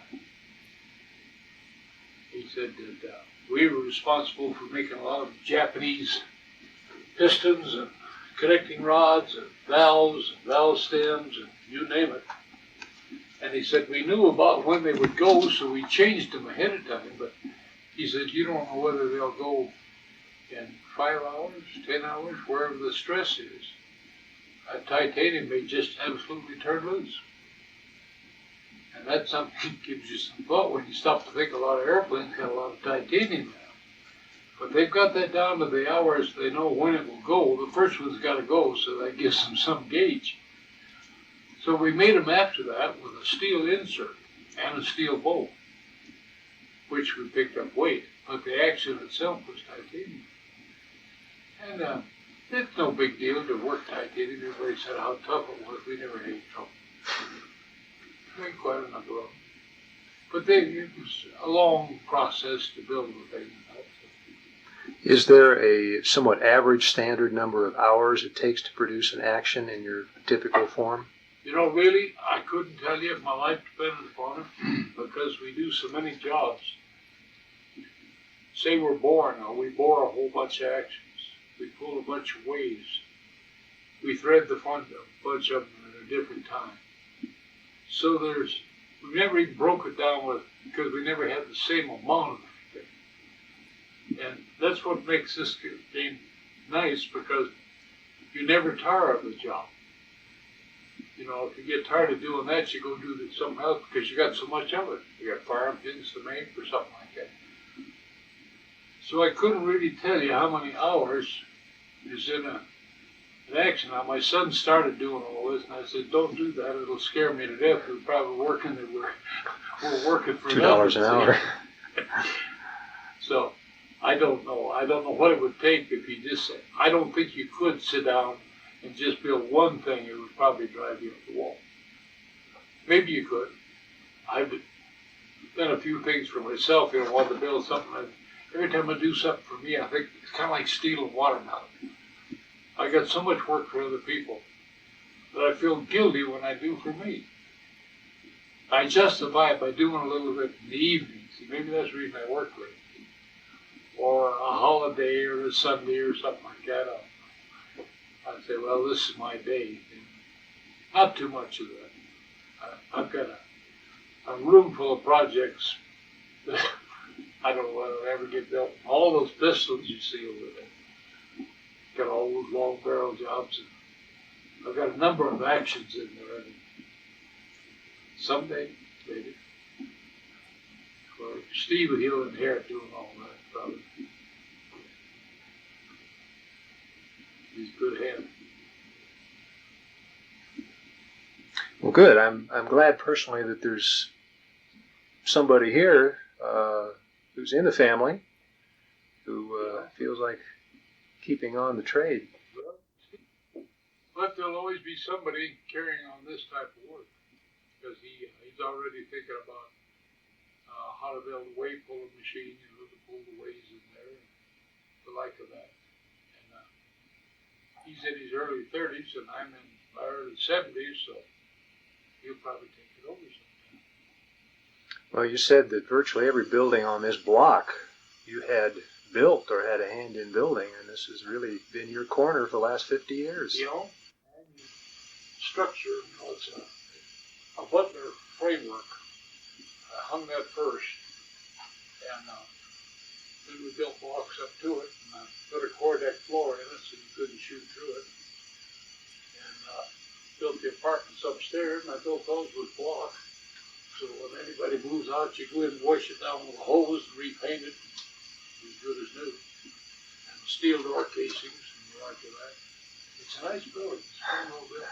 He said that we were responsible for making a lot of Japanese pistons and connecting rods and valve stems, and you name it. And he said, we knew about when they would go, so we changed them ahead of time, but he said, you don't know whether they'll go in 5 hours, 10 hours, wherever the stress is. Titanium may just absolutely turn loose. And that's something that gives you some thought when you stop to think a lot of airplanes got a lot of titanium now. But they've got that down to the hours they know when it will go. The first one's got to go, so that gives them some gauge. So we made them after that with a steel insert and a steel bolt, which we picked up weight, but the action itself was titanium. And it's no big deal to work titanium. Everybody said how tough it was. We never had any trouble. We had quite enough of them. But it was a long process to build the thing. Is there a somewhat average standard number of hours it takes to produce an action in your typical form? You know, really, I couldn't tell you if my life depended upon it, because we do so many jobs. Say we're boring, or we bore a whole bunch of actions. We pull a bunch of waves. We thread the front, a bunch of them at a different time. So we never even broke it down because we never had the same amount of everything. And that's what makes this game nice, because you never tire of the job. You know, if you get tired of doing that, you go do something else because you got so much of it. You got firearm pins to make or something like that. So I couldn't really tell you how many hours is in And actually, now my son started doing all this, and I said, "Don't do that; it'll scare me to death. We're probably working that we're working for $2 an hour." So I don't know. I don't know what it would take if you just. I don't think you could sit down and just build one thing. It would probably drive you up the wall. Maybe you could. I've done a few things for myself. Wanted to build something. Every time I do something for me, I think it's kind of like stealing watermelon. I got so much work for other people that I feel guilty when I do for me. I justify it by doing a little bit in the evenings. Maybe that's the reason I work late. Or a holiday or a Sunday or something like that. I'd say, well, this is my day. Not too much of that. I've got a room full of projects that I don't know whether they'll ever get built. All those pistols you see over there. Got all those long barrel jobs. And I've got a number of actions in there. And someday, maybe. Or Steve, he'll inherit doing all that, probably. He's a good hand. Well, good. I'm glad personally that there's somebody here who's in the family who feels like keeping on the trade. But there'll always be somebody carrying on this type of work because he's already thinking about how to build a wave pulling machine, to pull the waves in there, and the like of that. And he's in his early 30s, and I'm in my early 70s, so he'll probably take it over sometime. Well, you said that virtually every building on this block you had built or had a hand in building, and this has really been your corner for the last 50 years. Structure, it's a Butler framework. I hung that first, and then we built blocks up to it, and I put a core deck floor in it so you couldn't shoot through it. And built the apartments upstairs, and I built those with block. So when anybody moves out, you go in and wash it down with a hose and repaint it as good as new. And steel door casings and the like of that. It's a nice building. It's a well built.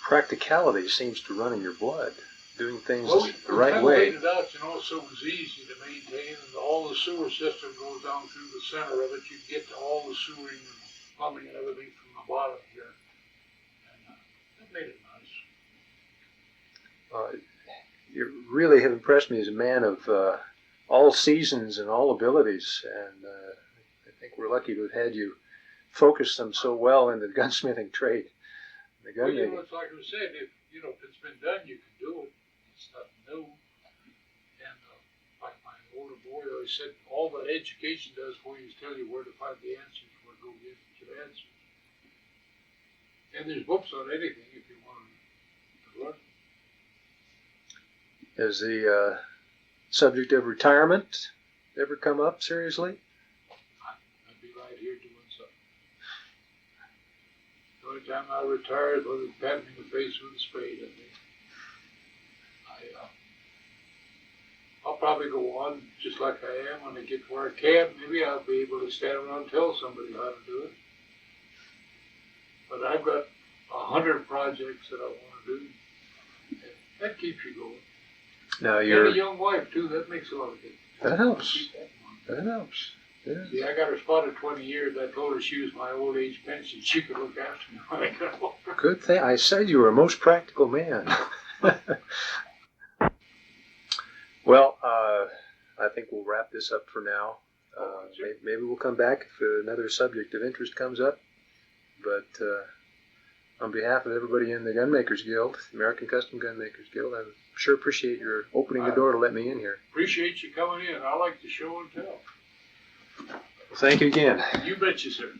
Practicality seems to run in your blood. Doing things the we right kind of way. laid it out, so it was easy to maintain, and all the sewer system goes down through the center of it. You get to all the sewering and plumbing and everything from the bottom here, and that made it nice. You really have impressed me as a man of all seasons and all abilities, and I think we're lucky to have had you focus them so well in the gunsmithing trade. The Well, gunmaking. it's like I said, if it's been done, you can do it. It's nothing new. And like my older boy always said, all that education does for you is tell you where to find the answers, where to go get your answers. And there's books on anything if you want to learn. Has the subject of retirement ever come up seriously? I'd be right here doing something. The only time I retired was patting me in the face with a spade. I think. I'll probably go on just like I am when I get to where I can. Maybe I'll be able to stand around and tell somebody how to do it. But I've got 100 projects that I want to do. And that keeps you going. Now And you're. a young wife too. That makes a lot of difference. That helps. Keep that in mind. That helps. Yeah. See, I got her spotted 20 years. I told her she was my old age pension. She could look after me when I got older. Good thing. I said you were a most practical man. Well, I think we'll wrap this up for now. Sure. Maybe we'll come back if another subject of interest comes up. But on behalf of everybody in the Gunmakers Guild, the American Custom Gunmakers Guild, I sure appreciate your opening the door to let me in here. Appreciate you coming in. I like the show and tell. Thank you again. You betcha, sir.